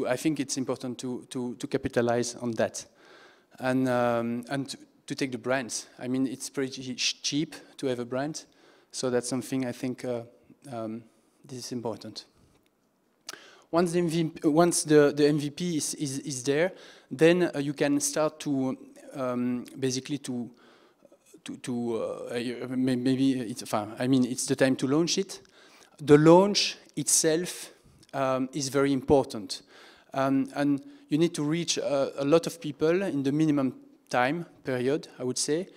I think it's important to capitalize on that, and to take the brands. It's pretty cheap to have a brand, so that's something I think this is important. Once the MVP is there, then you can start to basically to maybe it's, I mean, it's the time to launch it. The launch itself is very important. And you need to reach a lot of people in the minimum time period, I would say,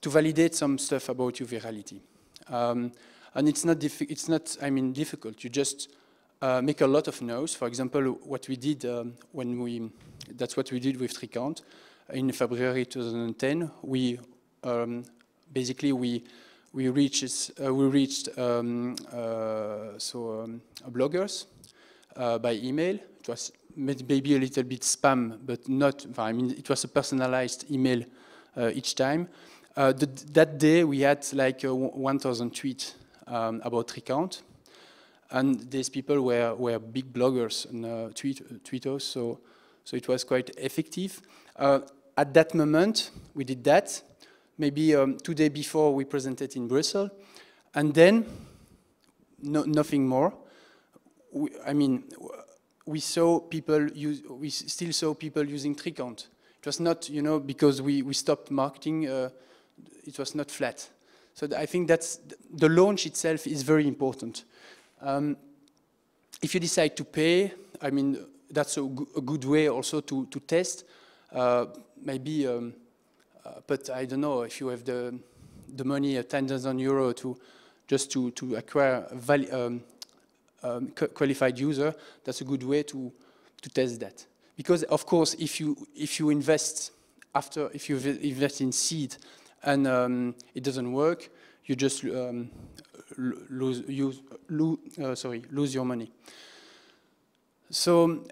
to validate some stuff about your virality. And it's not, I mean, difficult. You just make a lot of no's. For example, what we did that's what we did with Tricount. In February 2010, we basically we reached bloggers by email. It was maybe a little bit spam, but not. I mean, it was a personalized email each time. That day we had like 1,000 tweets about Tricount, and these people were big bloggers and tweeters, so it was quite effective. At that moment, we did that. Maybe 2 days before, we presented in Brussels, and then nothing more. We saw people we still saw people using Tricount. It was not, because we stopped marketing. It was not flat. So I think that's the launch itself is very important. If you decide to pay, I mean, that's a good way also to test. Maybe, but I don't know if you have the money, €10,000 to acquire qualified user. That's a good way to test that. Because of course, if you invest in seed and it doesn't work, you just lose your money. So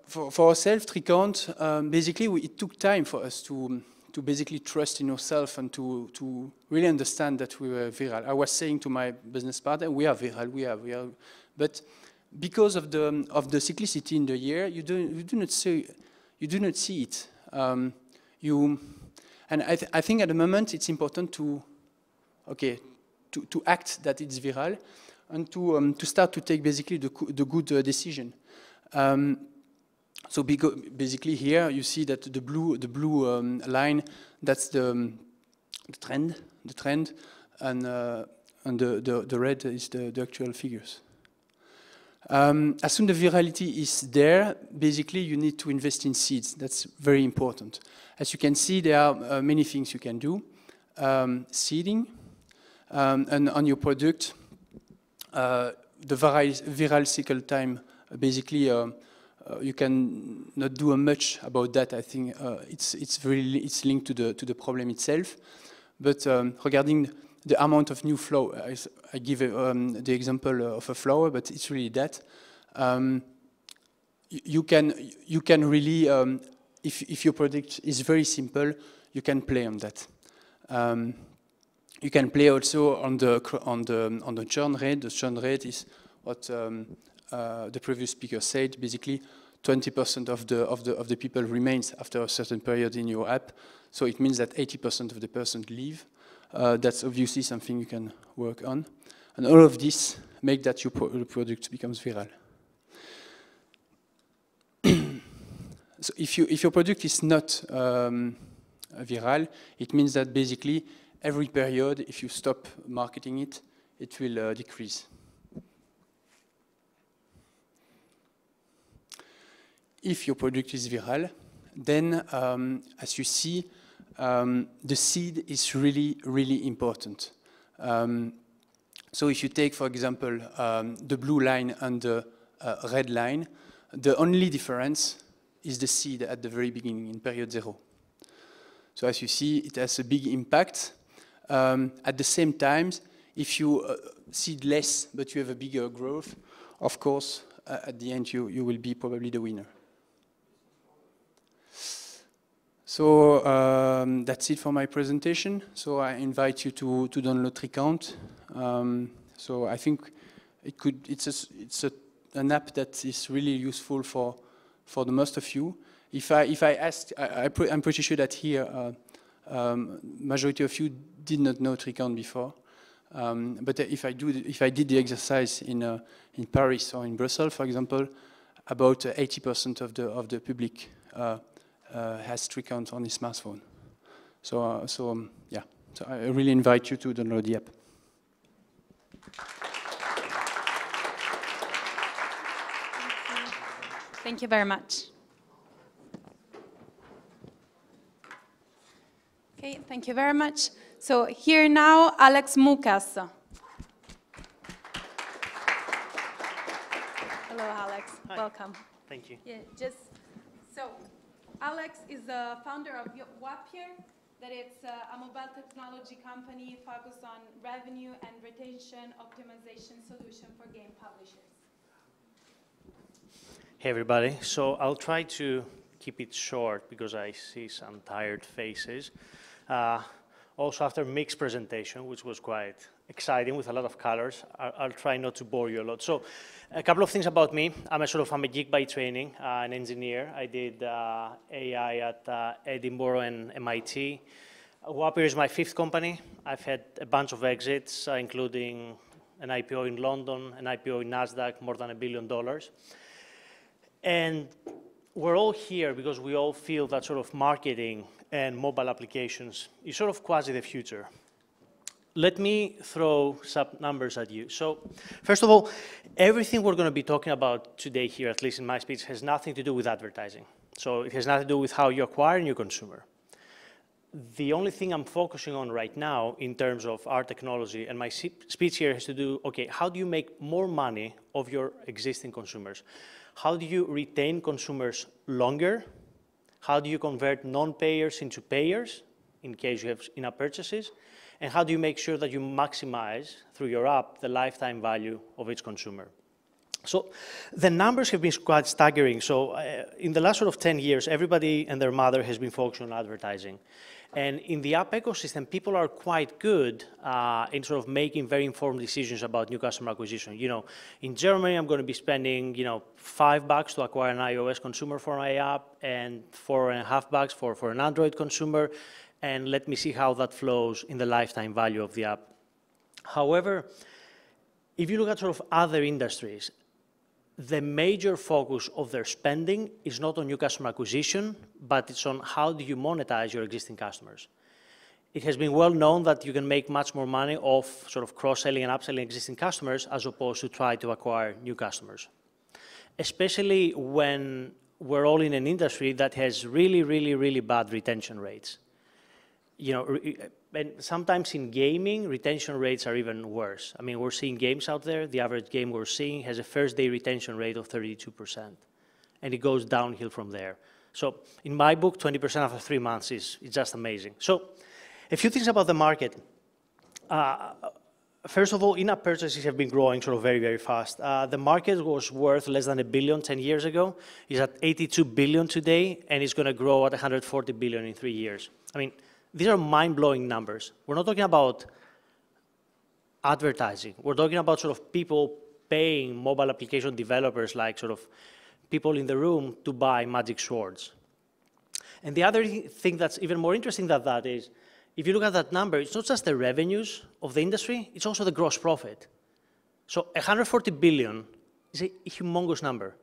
for ourselves, Tricount, basically it took time for us to basically trust in ourselves and to really understand that we were viral. I was saying to my business partner, we are viral, we are, but because of the cyclicity in the year, you do not see it. And I think at the moment it's important to act that it's viral and to start to take basically the good decision. So basically here you see that the blue line, that's the trend, and the red is the actual figures. As soon as the virality is there, basically you need to invest in seeds. That's very important. As you can see, there are many things you can do. Seeding, and on your product, the viral cycle time, basically you can not do much about that. I think it's linked to the problem itself. But regarding the amount of new flower, I give the example of a flower, but it's really that. You can really, if your product is very simple, you can play on that. You can play also on the churn rate. The churn rate is what the previous speaker said. Basically, 20% of the people remains after a certain period in your app. So it means that 80% of the person leave. That's obviously something you can work on. And all of this make that your product becomes viral. So if your product is not viral, it means that basically every period, if you stop marketing it, it will decrease. If your product is viral, then as you see, the seed is really, really important. So if you take, for example, the blue line and the red line, the only difference is the seed at the very beginning, in period 0. So as you see, it has a big impact. At the same time, if you seed less, but you have a bigger growth, of course, at the end, you will be probably the winner. So that's it for my presentation. So I invite you to download Tricount. So I think it's an app that is really useful for the most of you. If I ask, I'm pretty sure that here majority of you did not know Tricount before. But if I did the exercise in Paris or in Brussels, for example, about 80% of the public has Tricount on his smartphone. Yeah, so I really invite you to download the app. Thank you very much. Okay, thank you very much. So here now, Alex Moukas. Hello, Alex. Hi. Welcome. Thank you. Yeah, so Alex is the founder of Wapier, that it's a mobile technology company focused on revenue and retention optimization solution for game publishers. Hey, everybody. So I'll try to keep it short because I see some tired faces. Also, after Mick's presentation, which was quite exciting with a lot of colors, I'll try not to bore you a lot. So a couple of things about me. I'm a geek by training, an engineer. I did AI at Edinburgh and MIT. Wapier is my 5th company. I've had a bunch of exits, including an IPO in London, an IPO in NASDAQ, more than $1 billion. And we're all here because we all feel that sort of marketing and mobile applications is sort of quasi the future. Let me throw some numbers at you. So first of all, everything we're going to be talking about today here, at least in my speech, has nothing to do with advertising. So it has nothing to do with how you acquire a new consumer. The only thing I'm focusing on right now in terms of our technology and my speech here has to do, okay, how do you make more money of your existing consumers? How do you retain consumers longer? How do you convert non-payers into payers in case you have in-app purchases? And how do you make sure that you maximize through your app the lifetime value of each consumer? So the numbers have been quite staggering. So in the last sort of 10 years, everybody and their mother has been focused on advertising. And in the app ecosystem, people are quite good in sort of making very informed decisions about new customer acquisition. You know, in Germany, I'm going to be spending, $5 to acquire an iOS consumer for my app and $4.50 for an Android consumer. And let me see how that flows in the lifetime value of the app. However, if you look at sort of other industries, the major focus of their spending is not on new customer acquisition, but it's on how do you monetize your existing customers. It has been well known that you can make much more money off sort of cross-selling and upselling existing customers as opposed to try to acquire new customers, especially when we're all in an industry that has really, really, really bad retention rates. And sometimes in gaming, retention rates are even worse. I mean, we're seeing games out there. The average game we're seeing has a first-day retention rate of 32%, and it goes downhill from there. So in my book, 20% after 3 months is just amazing. So a few things about the market. First of all, in-app purchases have been growing sort of very, very fast. The market was worth less than $1 billion 10 years ago. It's at $82 billion today, and it's going to grow at $140 billion in 3 years. I mean, these are mind-blowing numbers. We're not talking about advertising. We're talking about sort of people paying mobile application developers, like sort of people in the room, to buy magic swords. And the other thing that's even more interesting than that is, if you look at that number, it's not just the revenues of the industry, it's also the gross profit. So 140 billion is a humongous number.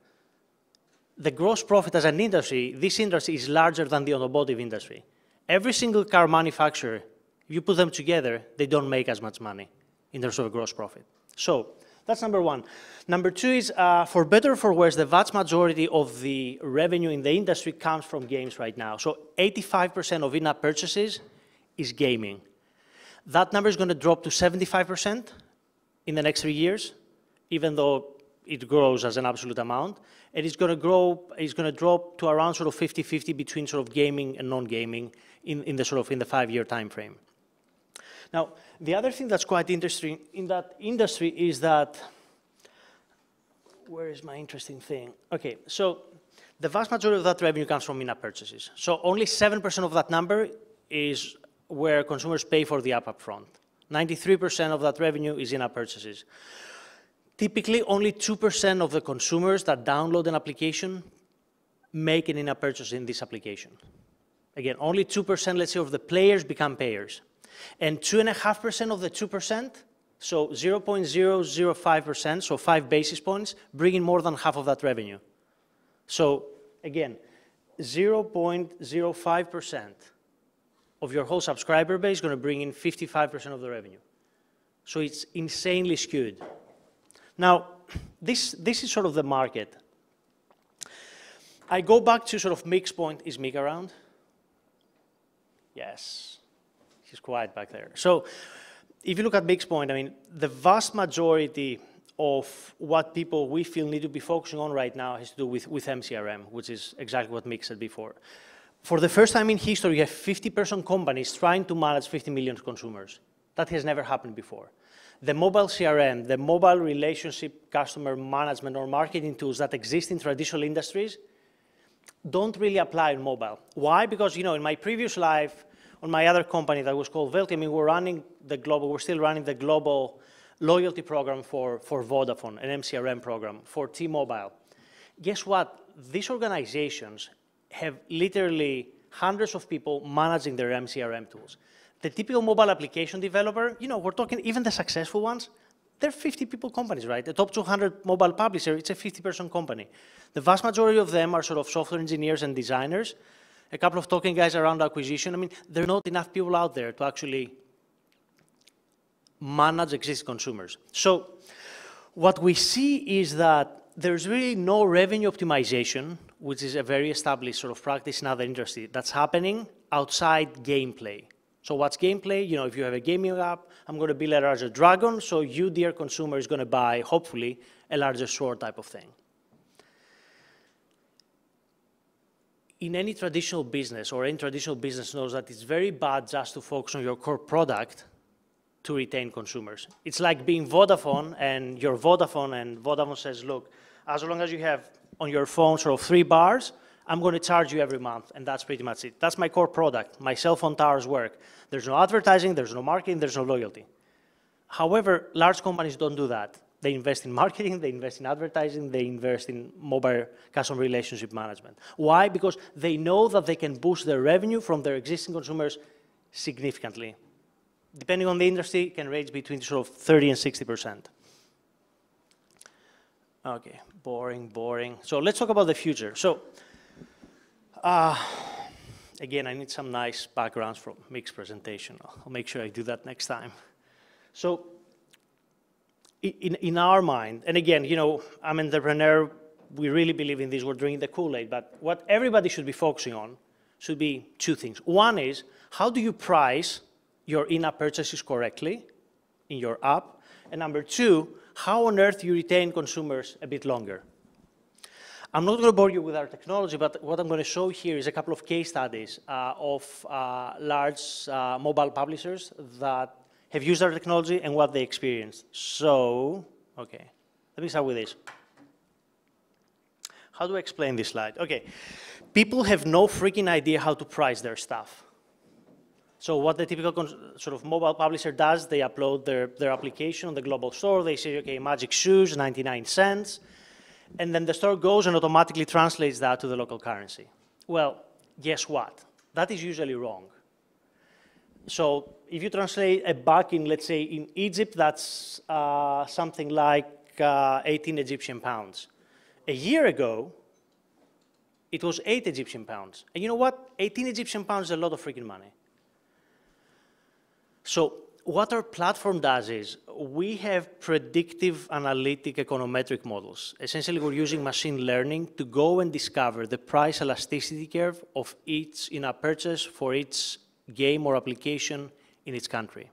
The gross profit as an industry, this industry is larger than the automotive industry. Every single car manufacturer, if you put them together, they don't make as much money in terms of gross profit. So that's number one. Number two is, for better or for worse, the vast majority of the revenue in the industry comes from games right now. So 85% of in-app purchases is gaming. That number is going to drop to 75% in the next 3 years, even though it grows as an absolute amount. And it's going to drop to around sort of 50-50 between sort of gaming and non-gaming in the 5-year time frame. Now, the other thing that's quite interesting in that industry is that, where is my interesting thing? Okay, so the vast majority of that revenue comes from in-app purchases. So only 7% of that number is where consumers pay for the app upfront. 93% of that revenue is in-app purchases. Typically, only 2% of the consumers that download an application make an in-app purchase in this application. Again, only 2%, let's say, of the players become payers. And 2.5% of the 2%, so 0.005%, so 5 basis points, bring in more than half of that revenue. So again, 0.05% of your whole subscriber base is going to bring in 55% of the revenue. So it's insanely skewed. Now, this is sort of the market. I go back to sort of Mick's point. Is Mick around? Yes. He's quiet back there. So if you look at Mick's point, I mean, the vast majority of what people we feel need to be focusing on right now has to do with MCRM, which is exactly what Mick said before. For the first time in history, you have 50% companies trying to manage 50 million consumers. That has never happened before. The mobile CRM, the mobile relationship customer management or marketing tools that exist in traditional industries don't really apply in mobile. Why? Because, you know, in my previous life, on my other company that was called Velti, I mean, we're still running the global loyalty program for Vodafone, an MCRM program for T-Mobile. Guess what? These organizations have literally hundreds of people managing their MCRM tools. The typical mobile application developer, you know, we're talking even the successful ones, they're 50-people companies, right? The top 200 mobile publisher, it's a 50-person company. The vast majority of them are sort of software engineers and designers, a couple of talking guys around acquisition. I mean, there are not enough people out there to actually manage existing consumers. So what we see is that there's really no revenue optimization, which is a very established sort of practice in other industries, that's happening outside gameplay. So what's gameplay? You know, if you have a gaming app, I'm going to build a larger dragon, so you, dear consumer, is going to buy, hopefully, a larger sword type of thing. In any traditional business, or any traditional business knows that it's very bad just to focus on your core product to retain consumers. It's like being Vodafone, and you're Vodafone, and Vodafone says, look, as long as you have on your phone sort of 3 bars, I'm going to charge you every month, and that's pretty much it. That's my core product. My cell phone towers work. There's no advertising, there's no marketing, there's no loyalty. However, large companies don't do that. They invest in marketing, they invest in advertising, they invest in mobile customer relationship management. Why? Because they know that they can boost their revenue from their existing consumers significantly. Depending on the industry, it can range between sort of 30 and 60%. Okay, boring. So let's talk about the future. So, again, I need some nice backgrounds from Mick's presentation. I'll make sure I do that next time. So, in our mind, and again, you know, I'm an entrepreneur, we really believe in this, we're drinking the Kool-Aid, but what everybody should be focusing on should be 2 things. One is, how do you price your in-app purchases correctly in your app? And number 2, how on earth you retain consumers a bit longer? I'm not going to bore you with our technology, but what I'm going to show here is a couple of case studies of large mobile publishers that have used our technology and what they experienced. So, okay, let me start with this. How do I explain this slide? Okay, people have no freaking idea how to price their stuff. So what the typical sort of mobile publisher does, they upload their application on the global store. They say, okay, Magic Shoes, 99 cents. And then the store goes and automatically translates that to the local currency. Well, guess what? That is usually wrong. So if you translate a buck in, let's say, in Egypt, that's something like 18 Egyptian pounds. A year ago, it was 8 Egyptian pounds. And you know what? 18 Egyptian pounds is a lot of freaking money. So what our platform does is we have predictive analytic econometric models. Essentially, we're using machine learning to go and discover the price elasticity curve of each in-app purchase for each game or application in its country.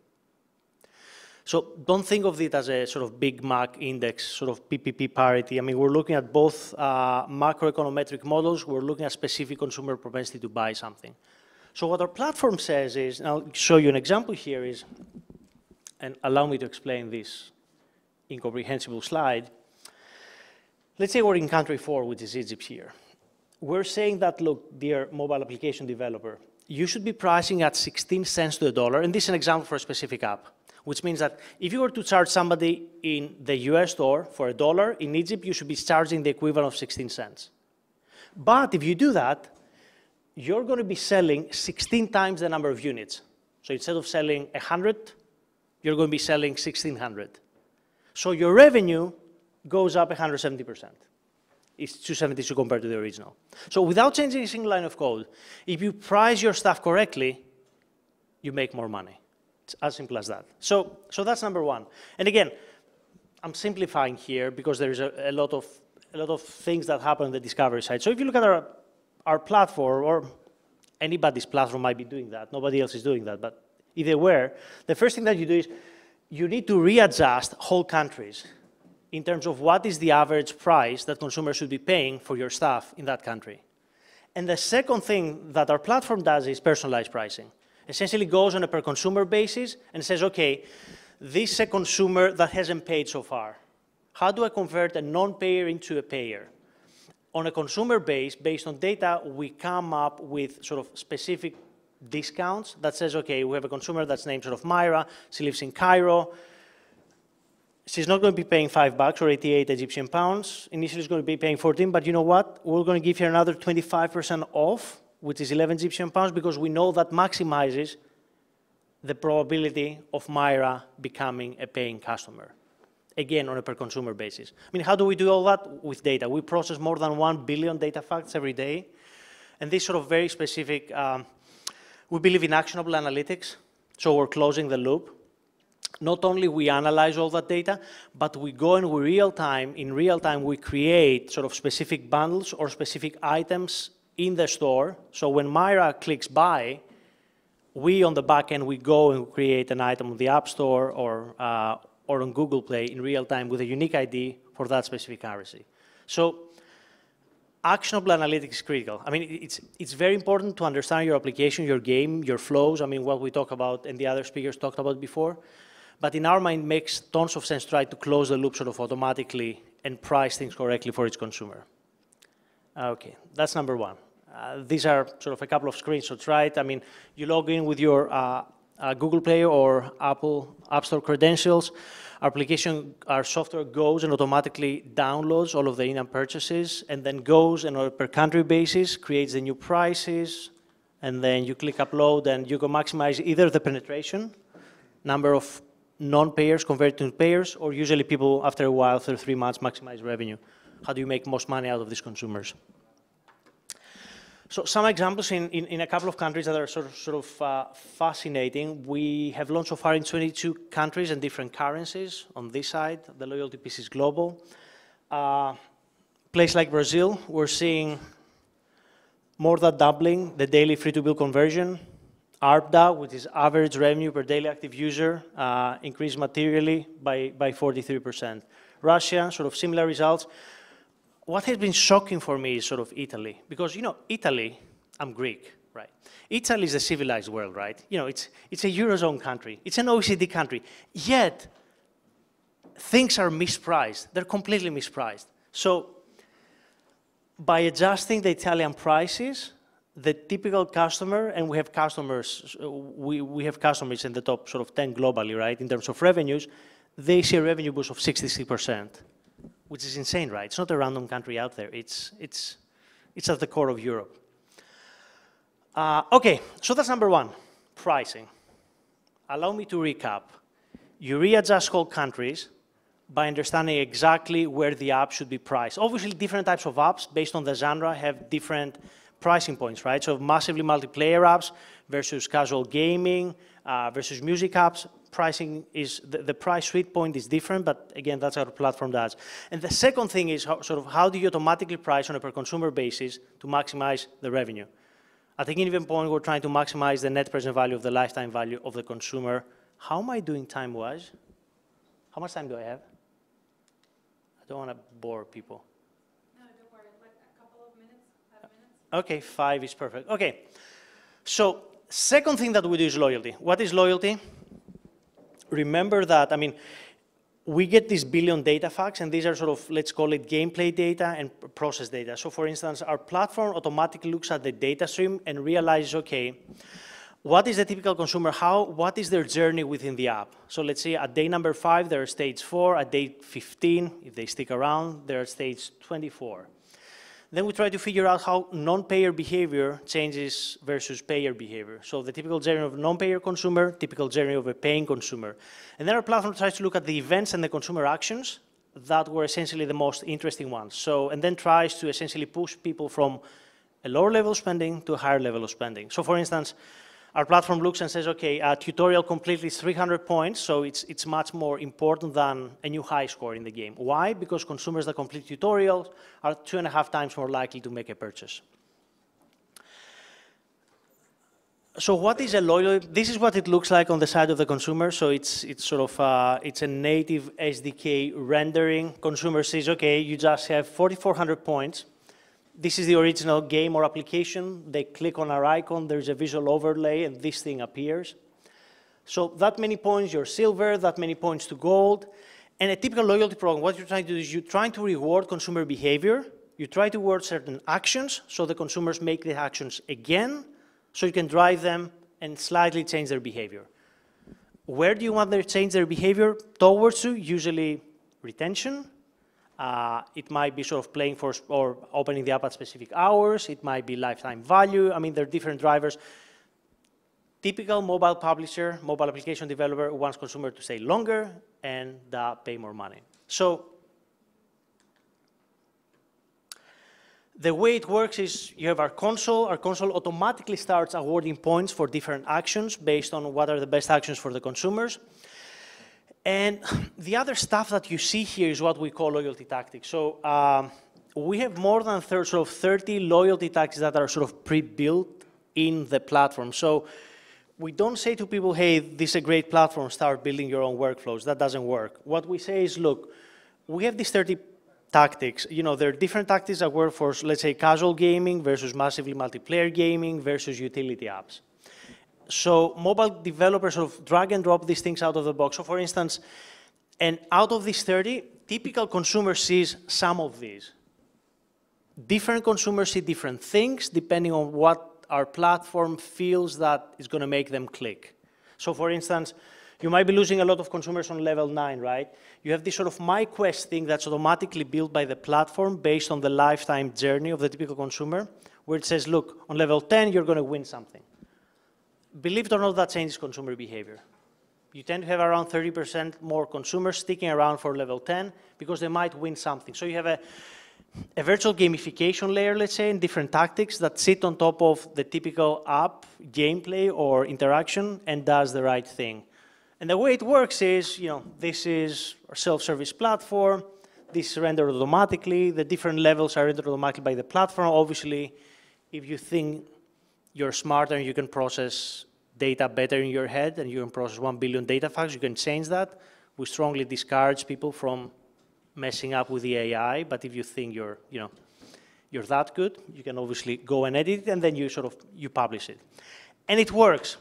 So don't think of it as a sort of Big Mac index, sort of PPP parity. I mean, we're looking at both macroeconometric models. We're looking at specific consumer propensity to buy something. So what our platform says is, and I'll show you an example here is, and allow me to explain this incomprehensible slide. Let's say we're in country 4, which is Egypt here. We're saying that, look, dear mobile application developer, you should be pricing at 16 cents to the dollar, and this is an example for a specific app, which means that if you were to charge somebody in the US store for $1, in Egypt, you should be charging the equivalent of 16 cents. But if you do that, you're going to be selling 16 times the number of units. So instead of selling 100, you're going to be selling 1,600. So your revenue goes up 170%. It's 272 compared to the original. So without changing a single line of code, if you price your stuff correctly, you make more money. It's as simple as that. So that's number one. And again, I'm simplifying here because there is a lot of things that happen on the discovery side. So if you look at our platform, or anybody's platform might be doing that, nobody else is doing that, but if they were, the first thing that you do is you need to readjust whole countries in terms of what is the average price that consumers should be paying for your stuff in that country. And the second thing that our platform does is personalized pricing. Essentially goes on a per consumer basis and says, okay, this is a consumer that hasn't paid so far. How do I convert a non-payer into a payer? On a consumer base, based on data, we come up with sort of specific discounts that says, okay, we have a consumer that's named sort of Myra, she lives in Cairo. She's not going to be paying $5 or 88 Egyptian pounds. Initially, she's going to be paying 14, but you know what? We're going to give her another 25% off, which is 11 Egyptian pounds, because we know that maximizes the probability of Myra becoming a paying customer. Again, on a per consumer basis. I mean, how do we do all that? With data. We process more than 1 billion data facts every day. And this sort of very specific, we believe in actionable analytics, so we're closing the loop. Not only we analyze all that data, but we go and in real time, we create sort of specific bundles or specific items in the store. So when Myra clicks buy, we on the back end, we go and create an item on the App Store or on Google Play in real time with a unique ID for that specific currency. So actionable analytics is critical. I mean, it's very important to understand your application, your game, your flows. I mean, what we talk about and the other speakers talked about before. But in our mind, it makes tons of sense to try to close the loop sort of automatically and price things correctly for each consumer. Okay, that's number one. These are sort of a couple of screenshots, right? I mean, you log in with your Google Play or Apple App Store credentials. Our software goes and automatically downloads all of the in-app purchases and then goes and on a per country basis, creates the new prices, and then you click upload and you can maximize either the penetration, number of non-payers converted to payers, or usually people after a while, after 3 months, maximize revenue. How do you make most money out of these consumers? So some examples in a couple of countries that are sort of fascinating. We have launched so far in 22 countries and different currencies. On this side, the loyalty piece is global. Place like Brazil, we're seeing more than doubling the daily free-to-bill conversion. ARPDA, which is average revenue per daily active user, increased materially by 43%. Russia, sort of similar results. What has been shocking for me is sort of Italy, because, you know, Italy, I'm Greek, right? Italy is a civilized world, right? You know, it's a Eurozone country. It's an OECD country. Yet, things are mispriced. They're completely mispriced. So, by adjusting the Italian prices, the typical customer, and we have customers, we have customers in the top sort of 10 globally, right, in terms of revenues, they see a revenue boost of 66%, which is insane, right? It's not a random country out there. It's at the core of Europe. Okay, so that's number one, pricing. Allow me to recap. You readjust whole countries by understanding exactly where the app should be priced. Obviously, different types of apps based on the genre have different pricing points, right? So massively multiplayer apps versus casual gaming versus music apps, pricing is, the price sweet point is different, but again, that's what our platform does. And the second thing is how do you automatically price on a per consumer basis to maximize the revenue? At a given point, we're trying to maximize the net present value of the lifetime value of the consumer. How am I doing time-wise? How much time do I have? I don't want to bore people. Okay, 5 is perfect. Okay, so second thing that we do is loyalty. What is loyalty? Remember that, I mean, we get these billion data facts, and these are sort of, let's call it gameplay data and process data. So for instance, our platform automatically looks at the data stream and realizes, okay, what is the typical consumer? What is their journey within the app? So let's say at day number 5, they're at stage 4. At day 15, if they stick around, they're at stage 24. Then we try to figure out how non-payer behavior changes versus payer behavior. So the typical journey of a non-payer consumer, typical journey of a paying consumer. And then our platform tries to look at the events and the consumer actions that were essentially the most interesting ones. So, and then tries to essentially push people from a lower level of spending to a higher level of spending. So for instance, Our platform looks and says, okay, a tutorial complete is 300 points, so it's much more important than a new high score in the game. Why? Because consumers that complete tutorials are 2.5 times more likely to make a purchase. So what is a loyalty? This is what it looks like on the side of the consumer. So it's sort of, it's a native SDK rendering. Consumer says, okay, you just have 4,400 points. This is the original game or application. They click on our icon, there's a visual overlay, and this thing appears. So that many points, you're silver, that many points to gold. And a typical loyalty program, what you're trying to do is you're trying to reward consumer behavior. You try to reward certain actions, so the consumers make the actions again, so you can drive them and slightly change their behavior. Where do you want them to change their behavior towards you? Usually retention. It might be sort of playing for or opening the app at specific hours. It might be lifetime value. I mean, there are different drivers. Typical mobile publisher, mobile application developer wants consumer to stay longer and pay more money. So the way it works is you have our console. Our console automatically starts awarding points for different actions based on what are the best actions for the consumers. And the other stuff that you see here is what we call loyalty tactics. So we have more than 30 loyalty tactics that are sort of pre-built in the platform. So we don't say to people, hey, this is a great platform, start building your own workflows. That doesn't work. What we say is, look, we have these 30 tactics. You know, there are different tactics that work for, let's say, casual gaming versus massively multiplayer gaming versus utility apps. So mobile developers sort of drag and drop these things out of the box. So for instance, and out of these 30, typical consumer sees some of these. Different consumers see different things depending on what our platform feels that is going to make them click. So for instance, you might be losing a lot of consumers on level 9, right? You have this sort of MyQuest thing that's automatically built by the platform based on the lifetime journey of the typical consumer, where it says, look, on level 10, you're going to win something. Believe it or not, that changes consumer behavior. You tend to have around 30% more consumers sticking around for level 10 because they might win something. So you have a virtual gamification layer, let's say, and different tactics that sit on top of the typical app gameplay or interaction and does the right thing. And the way it works is, you know, this is our self-service platform. This is rendered automatically. The different levels are rendered automatically by the platform. Obviously, if you think you're smarter and you can process data better in your head and you can process 1 billion data facts, you can change that. We strongly discourage people from messing up with the AI, but if you think you're that good, you can obviously go and edit it and then you publish it. And it works.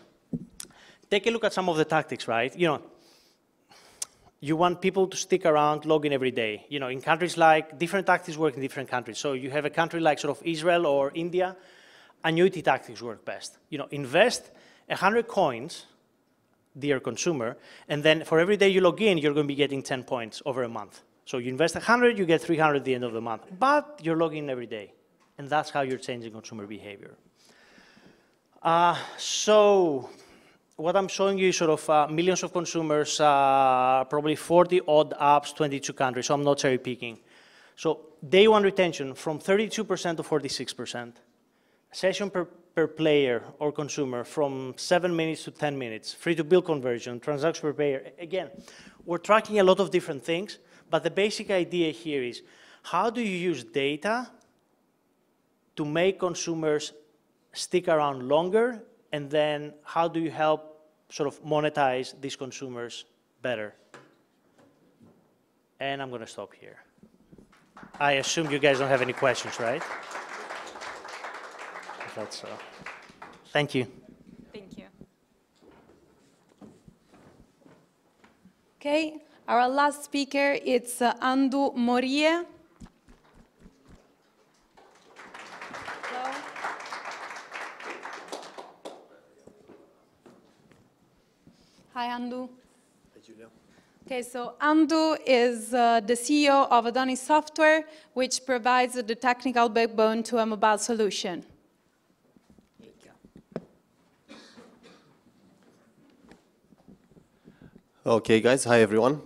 Take a look at some of the tactics, right? You know, you want people to stick around, log in every day. You know, in countries like, different tactics work in different countries. So you have a country like sort of Israel or India, annuity tactics work best. You know, invest 100 coins, dear consumer, and then for every day you log in, you're going to be getting 10 points over a month. So you invest 100, you get 300 at the end of the month, but you're logging in every day. And that's how you're changing consumer behavior. So what I'm showing you is sort of millions of consumers, probably 40 odd apps, 22 countries, so I'm not cherry picking. So day one retention from 32% to 46%. Session per player or consumer from 7 minutes to 10 minutes. Free to build conversion, transaction per player. Again, we're tracking a lot of different things, but the basic idea here is how do you use data to make consumers stick around longer, and then how do you help sort of monetize these consumers better? And I'm going to stop here. I assume you guys don't have any questions, right? That's, thank you. Thank you. Okay, our last speaker is Andu Morie. Hello. Hi, Andu. Hi, Julia. Okay, so Andu is the CEO of Adonis Software, which provides the technical backbone to a mobile solution. Okay, guys. Hi, everyone.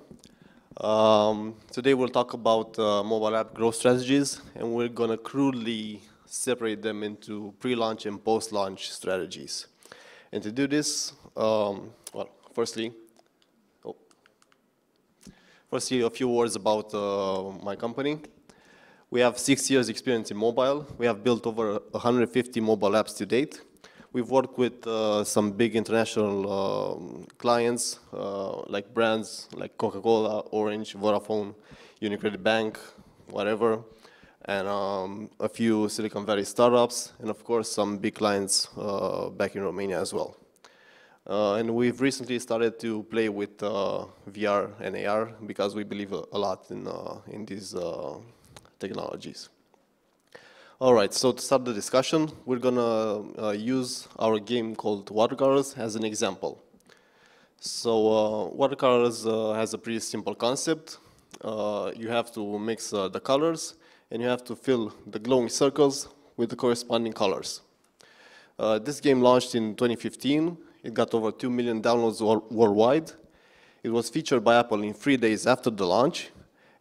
Today we'll talk about mobile app growth strategies, and we're going to crudely separate them into pre-launch and post-launch strategies. And to do this, well, firstly, a few words about my company. We have 6 years experience in mobile. We have built over 150 mobile apps to date. We've worked with some big international clients, like brands like Coca-Cola, Orange, Vodafone, Unicredit Bank, whatever, and a few Silicon Valley startups, and of course some big clients back in Romania as well. And we've recently started to play with VR and AR because we believe a lot in these technologies. All right, so to start the discussion, we're gonna use our game called Watercolors as an example. So Watercolors has a pretty simple concept. You have to mix the colors, and you have to fill the glowing circles with the corresponding colors. This game launched in 2015. It got over 2 million downloads worldwide. It was featured by Apple in 3 days after the launch,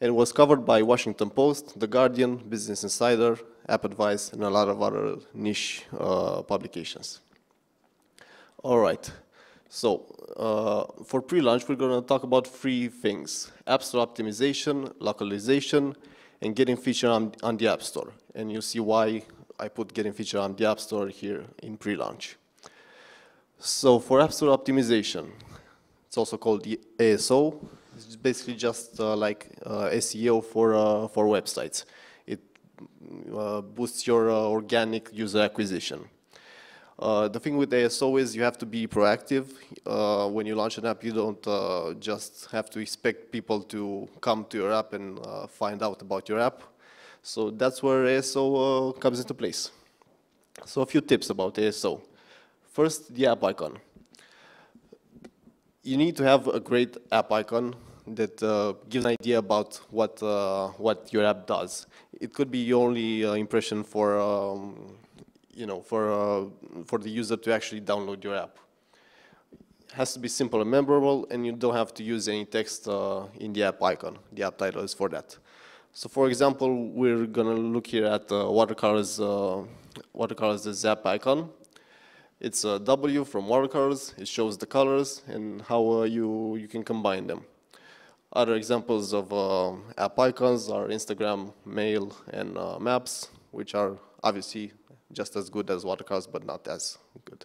and was covered by Washington Post, The Guardian, Business Insider, App Advice, and a lot of other niche publications. All right, so for pre-launch, we're going to talk about 3 things: App Store optimization, localization, and getting featured on the App Store. And you'll see why I put getting featured on the App Store here in pre-launch. So for App Store optimization, it's also called the ASO. It's basically just like SEO for websites. It boosts your organic user acquisition. The thing with ASO is you have to be proactive. When you launch an app, you don't just have to expect people to come to your app and find out about your app. So that's where ASO comes into place. So a few tips about ASO. First, the app icon. You need to have a great app icon that gives an idea about what your app does. It could be your only impression for for the user to actually download your app. It has to be simple and memorable, and you don't have to use any text in the app icon. The app title is for that. So, for example, we're gonna look here at Watercolors, the app icon. It's a W from Watercolors. It shows the colors and how you can combine them. Other examples of app icons are Instagram, Mail, and Maps, which are obviously just as good as Watercolors, but not as good.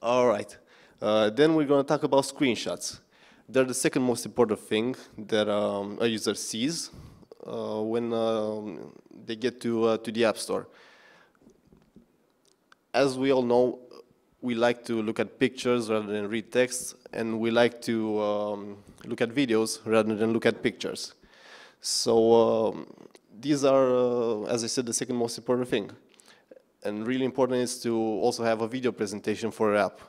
All right. Then we're going to talk about screenshots. They're the second most important thing that a user sees when they get to the App Store. As we all know, we like to look at pictures rather than read text, and we like to look at videos rather than look at pictures. So these are, as I said, the second most important thing. And really important is to also have a video presentation for your app.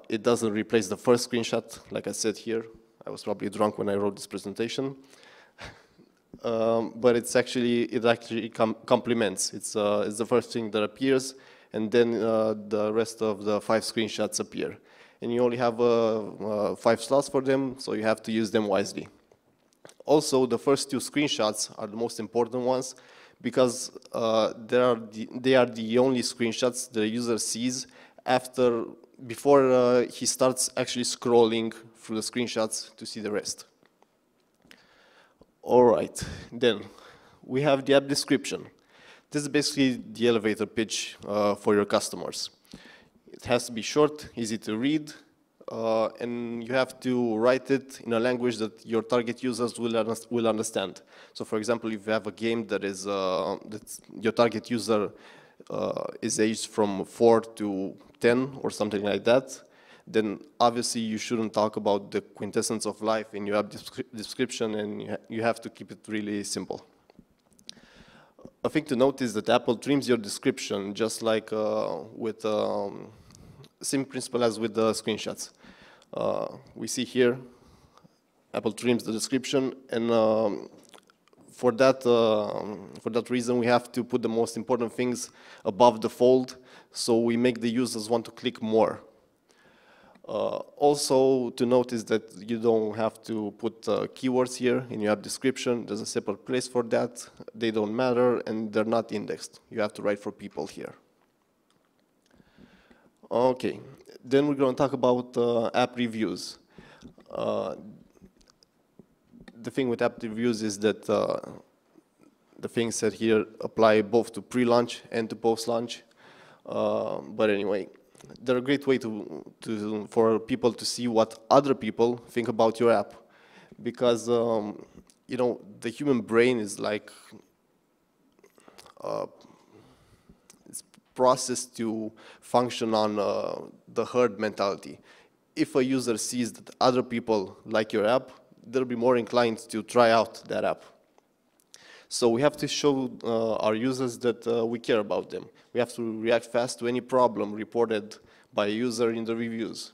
It doesn't replace the first screenshot, like I said here. I was probably drunk when I wrote this presentation. But it actually complements. It's the first thing that appears, and then the rest of the 5 screenshots appear. And you only have 5 slots for them, so you have to use them wisely. Also, the first 2 screenshots are the most important ones because they are the only screenshots the user sees before he starts actually scrolling through the screenshots to see the rest. All right, then we have the app description. This is basically the elevator pitch for your customers. It has to be short, easy to read, and you have to write it in a language that your target users will understand. So, for example, if you have a game that is that your target user is aged from 4 to 10 or something like that, then obviously you shouldn't talk about the quintessence of life in your app description, and you have to keep it really simple. A thing to note is that Apple trims your description just like with same principle as with the screenshots. We see here Apple trims the description, and for that reason we have to put the most important things above the fold, so we make the users want to click more. Also to notice that you don't have to put keywords here in your app description. There's a separate place for that. They don't matter and they're not indexed. You have to write for people here. Okay, then we're going to talk about app reviews. The thing with app reviews is that the things said here apply both to pre-launch and to post-launch. But anyway, they're a great way for people to see what other people think about your app. Because, you know, the human brain is like, it's processed to function on the herd mentality. If a user sees that other people like your app, they'll be more inclined to try out that app. So we have to show our users that we care about them. We have to react fast to any problem reported by a user in the reviews.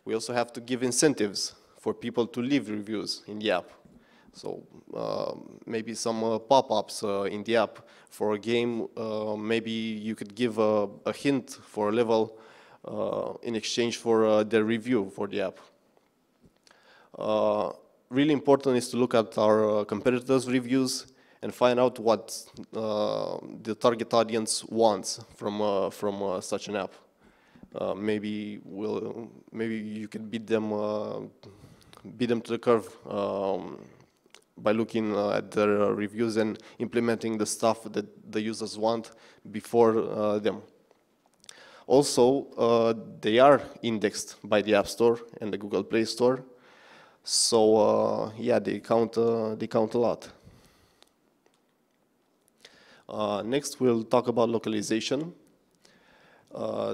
We also have to give incentives for people to leave reviews in the app. So maybe some pop-ups in the app for a game. Maybe you could give a hint for a level in exchange for their review for the app. Really important is to look at our competitors' reviews and find out what the target audience wants from such an app. Maybe you could beat them to the curve by looking at their reviews and implementing the stuff that the users want before them. Also, they are indexed by the App Store and the Google Play Store. So yeah, they count a lot. Next, we'll talk about localization.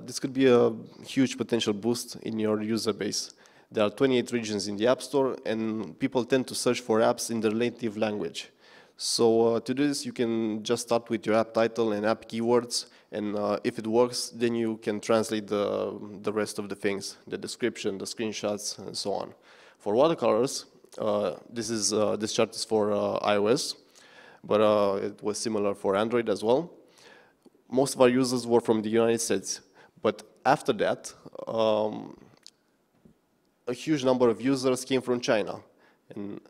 This could be a huge potential boost in your user base. There are 28 regions in the App Store, and people tend to search for apps in their native language. So to do this, you can just start with your app title and app keywords, and if it works, then you can translate the rest of the things, the description, the screenshots, and so on. For watercolors, this chart is for iOS, but it was similar for Android as well. Most of our users were from the United States, but after that, a huge number of users came from China, and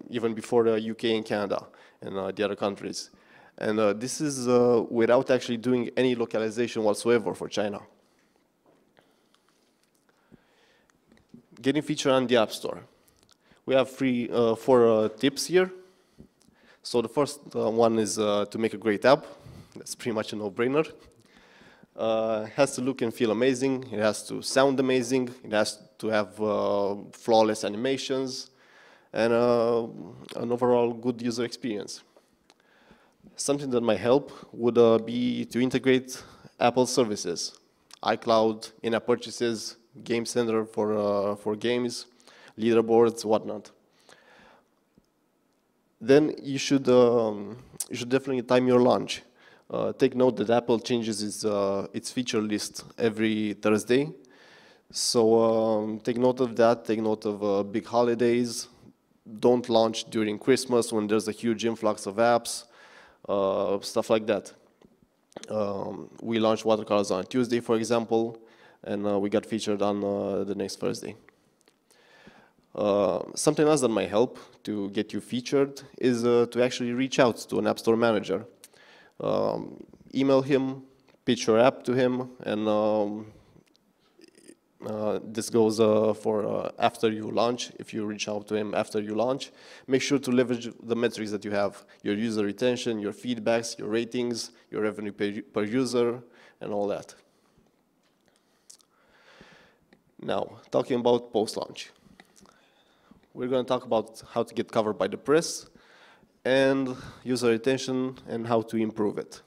even before the UK and Canada and the other countries. And this is without actually doing any localization whatsoever for China. Getting featured on the App Store. We have four tips here. So the first one is to make a great app. That's pretty much a no-brainer. It has to look and feel amazing. It has to sound amazing. It has to have flawless animations and an overall good user experience. Something that might help would be to integrate Apple services, iCloud, in-app purchases, Game Center for games, leaderboards, whatnot. Then you should definitely time your launch. Take note that Apple changes its feature list every Thursday. So take note of that, take note of big holidays. Don't launch during Christmas when there's a huge influx of apps, stuff like that. We launched watercolors on Tuesday, for example, and we got featured on the next Thursday. Something else that might help to get you featured is to actually reach out to an App Store manager. Email him, pitch your app to him, and this goes for after you launch. If you reach out to him after you launch, make sure to leverage the metrics that you have, your user retention, your feedbacks, your ratings, your revenue per user, and all that. Now, talking about post-launch. We're going to talk about how to get covered by the press and user retention and how to improve it.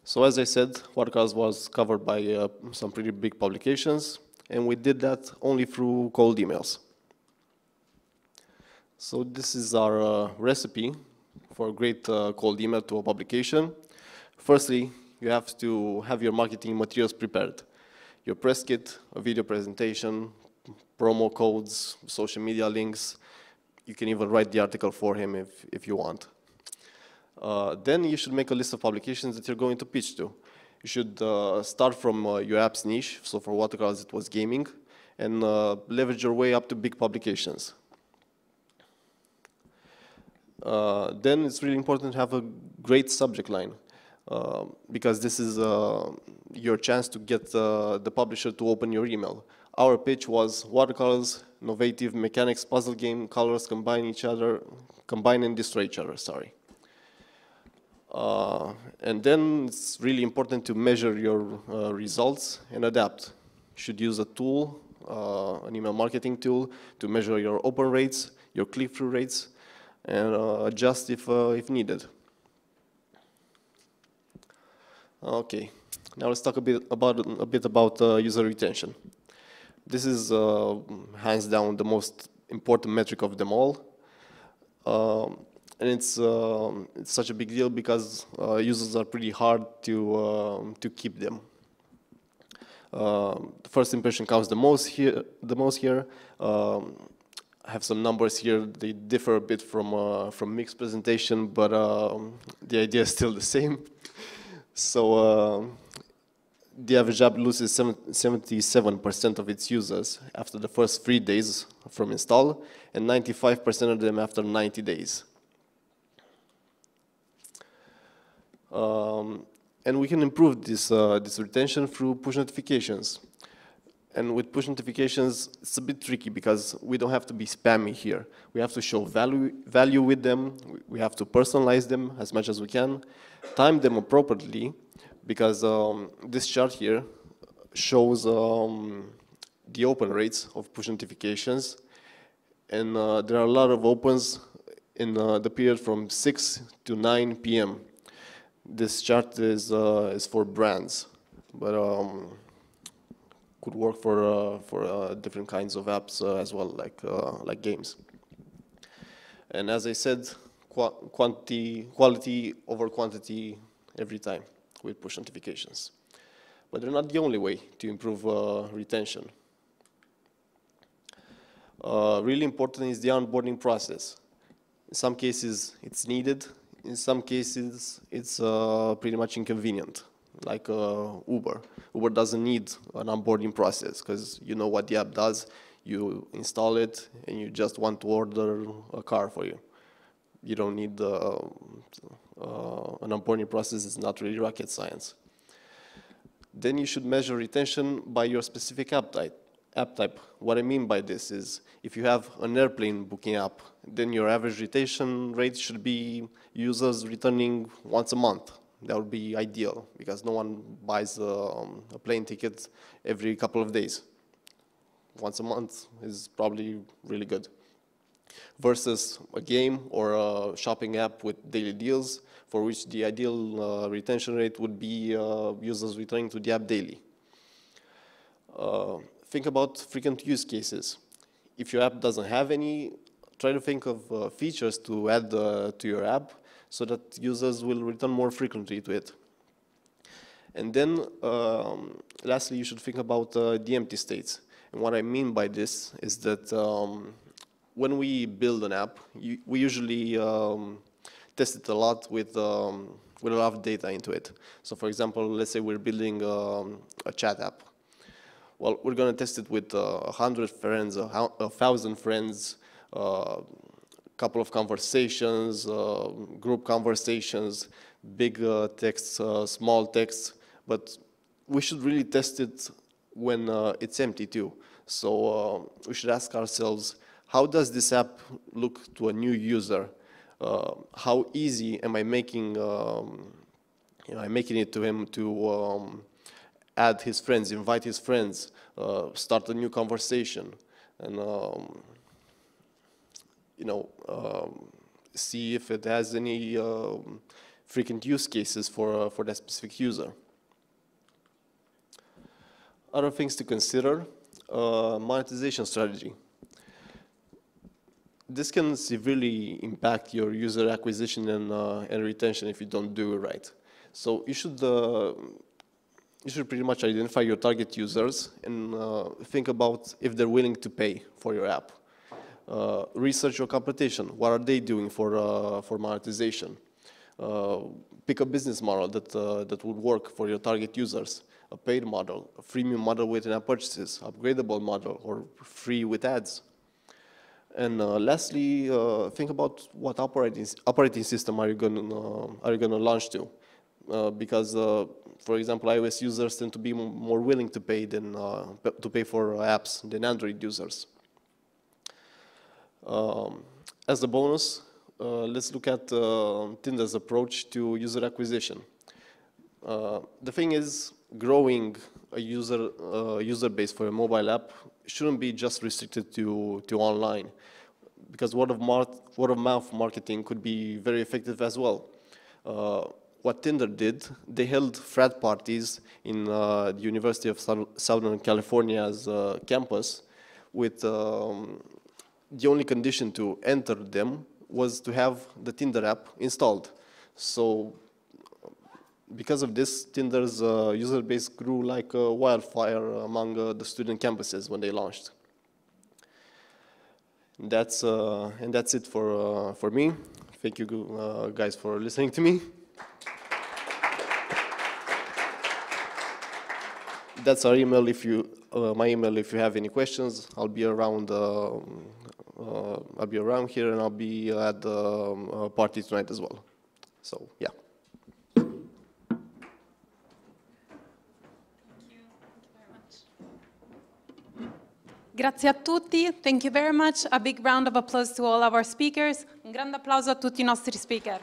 So as I said, Watercolors was covered by some pretty big publications, and we did that only through cold emails. So this is our recipe for a great cold email to a publication. Firstly, you have to have your marketing materials prepared. Your press kit, a video presentation, promo codes, social media links. You can even write the article for him if you want. Then you should make a list of publications that you're going to pitch to. You should start from your app's niche. So for Watercolors, it was gaming, and leverage your way up to big publications. Then it's really important to have a great subject line. because this is your chance to get the publisher to open your email. Our pitch was watercolors, innovative mechanics, puzzle game, colors combine and destroy each other, sorry. And then it's really important to measure your results and adapt. You should use a tool, an email marketing tool, to measure your open rates, your click-through rates, and adjust if needed. Okay, now let's talk a bit about user retention. This is hands down the most important metric of them all. And it's such a big deal because users are pretty hard to keep them. The first impression counts the most here. I have some numbers here. They differ a bit from Mick's presentation, but the idea is still the same. So the average app loses 77% of its users after the first 3 days from install, and 95% of them after 90 days. And we can improve this retention through push notifications. And with push notifications, it's a bit tricky because we don't have to be spammy here. We have to show value with them. We have to personalize them as much as we can, time them appropriately, because this chart here shows the open rates of push notifications. And there are a lot of opens in the period from 6 to 9 p.m. This chart is for brands, but could work for different kinds of apps as well, like games. And as I said, quality over quantity every time with push notifications. But they're not the only way to improve retention. Really important is the onboarding process. In some cases, it's needed. In some cases, it's pretty much inconvenient, like Uber. Uber doesn't need an onboarding process because you know what the app does. You install it, and you just want to order a car for you. You don't need an onboarding process. It's not really rocket science. Then you should measure retention by your specific app type. What I mean by this is, if you have an airplane booking app, then your average retention rate should be users returning once a month. That would be ideal, because no one buys a plane ticket every couple of days. Once a month is probably really good. Versus a game or a shopping app with daily deals, for which the ideal retention rate would be users returning to the app daily. Think about frequent use cases. If your app doesn't have any, try to think of features to add to your app so that users will return more frequently to it. And then, lastly, you should think about the empty states. And what I mean by this is that when we build an app, we usually test it a lot with a lot of data into it. So for example, let's say we're building a chat app. Well, we're going to test it with 100 friends, 1,000 friends, couple of conversations, group conversations, big texts, small texts, but we should really test it when it's empty too. So we should ask ourselves, how does this app look to a new user? How easy am I making it to him to add his friends, invite his friends, start a new conversation, and see if it has any frequent use cases for that specific user. Other things to consider: monetization strategy. This can severely impact your user acquisition and retention if you don't do it right. So you should pretty much identify your target users and think about if they're willing to pay for your app. Research your competition. What are they doing for monetization? Pick a business model that would work for your target users. A paid model, a freemium model with in-app purchases, upgradable model, or free with ads. And lastly, think about what operating system are you going to launch to. because, for example, iOS users tend to be more willing to pay than to pay for apps than Android users. As a bonus, let's look at Tinder's approach to user acquisition. The thing is, growing a user base for a mobile app shouldn't be just restricted to online, because word of mouth marketing could be very effective as well. What Tinder did, they held frat parties in the University of Southern California's campus with the only condition to enter them was to have the Tinder app installed. So because of this, Tinder's user base grew like a wildfire among the student campuses when they launched. And that's it for me. Thank you guys for listening to me. That's our email. If you, my email, if you have any questions, I'll be around. I'll be around here, and I'll be at the party tonight as well. So yeah. Grazie a tutti, thank you very much. A big round of applause to all our speakers. Un grande applauso a tutti I nostri speaker.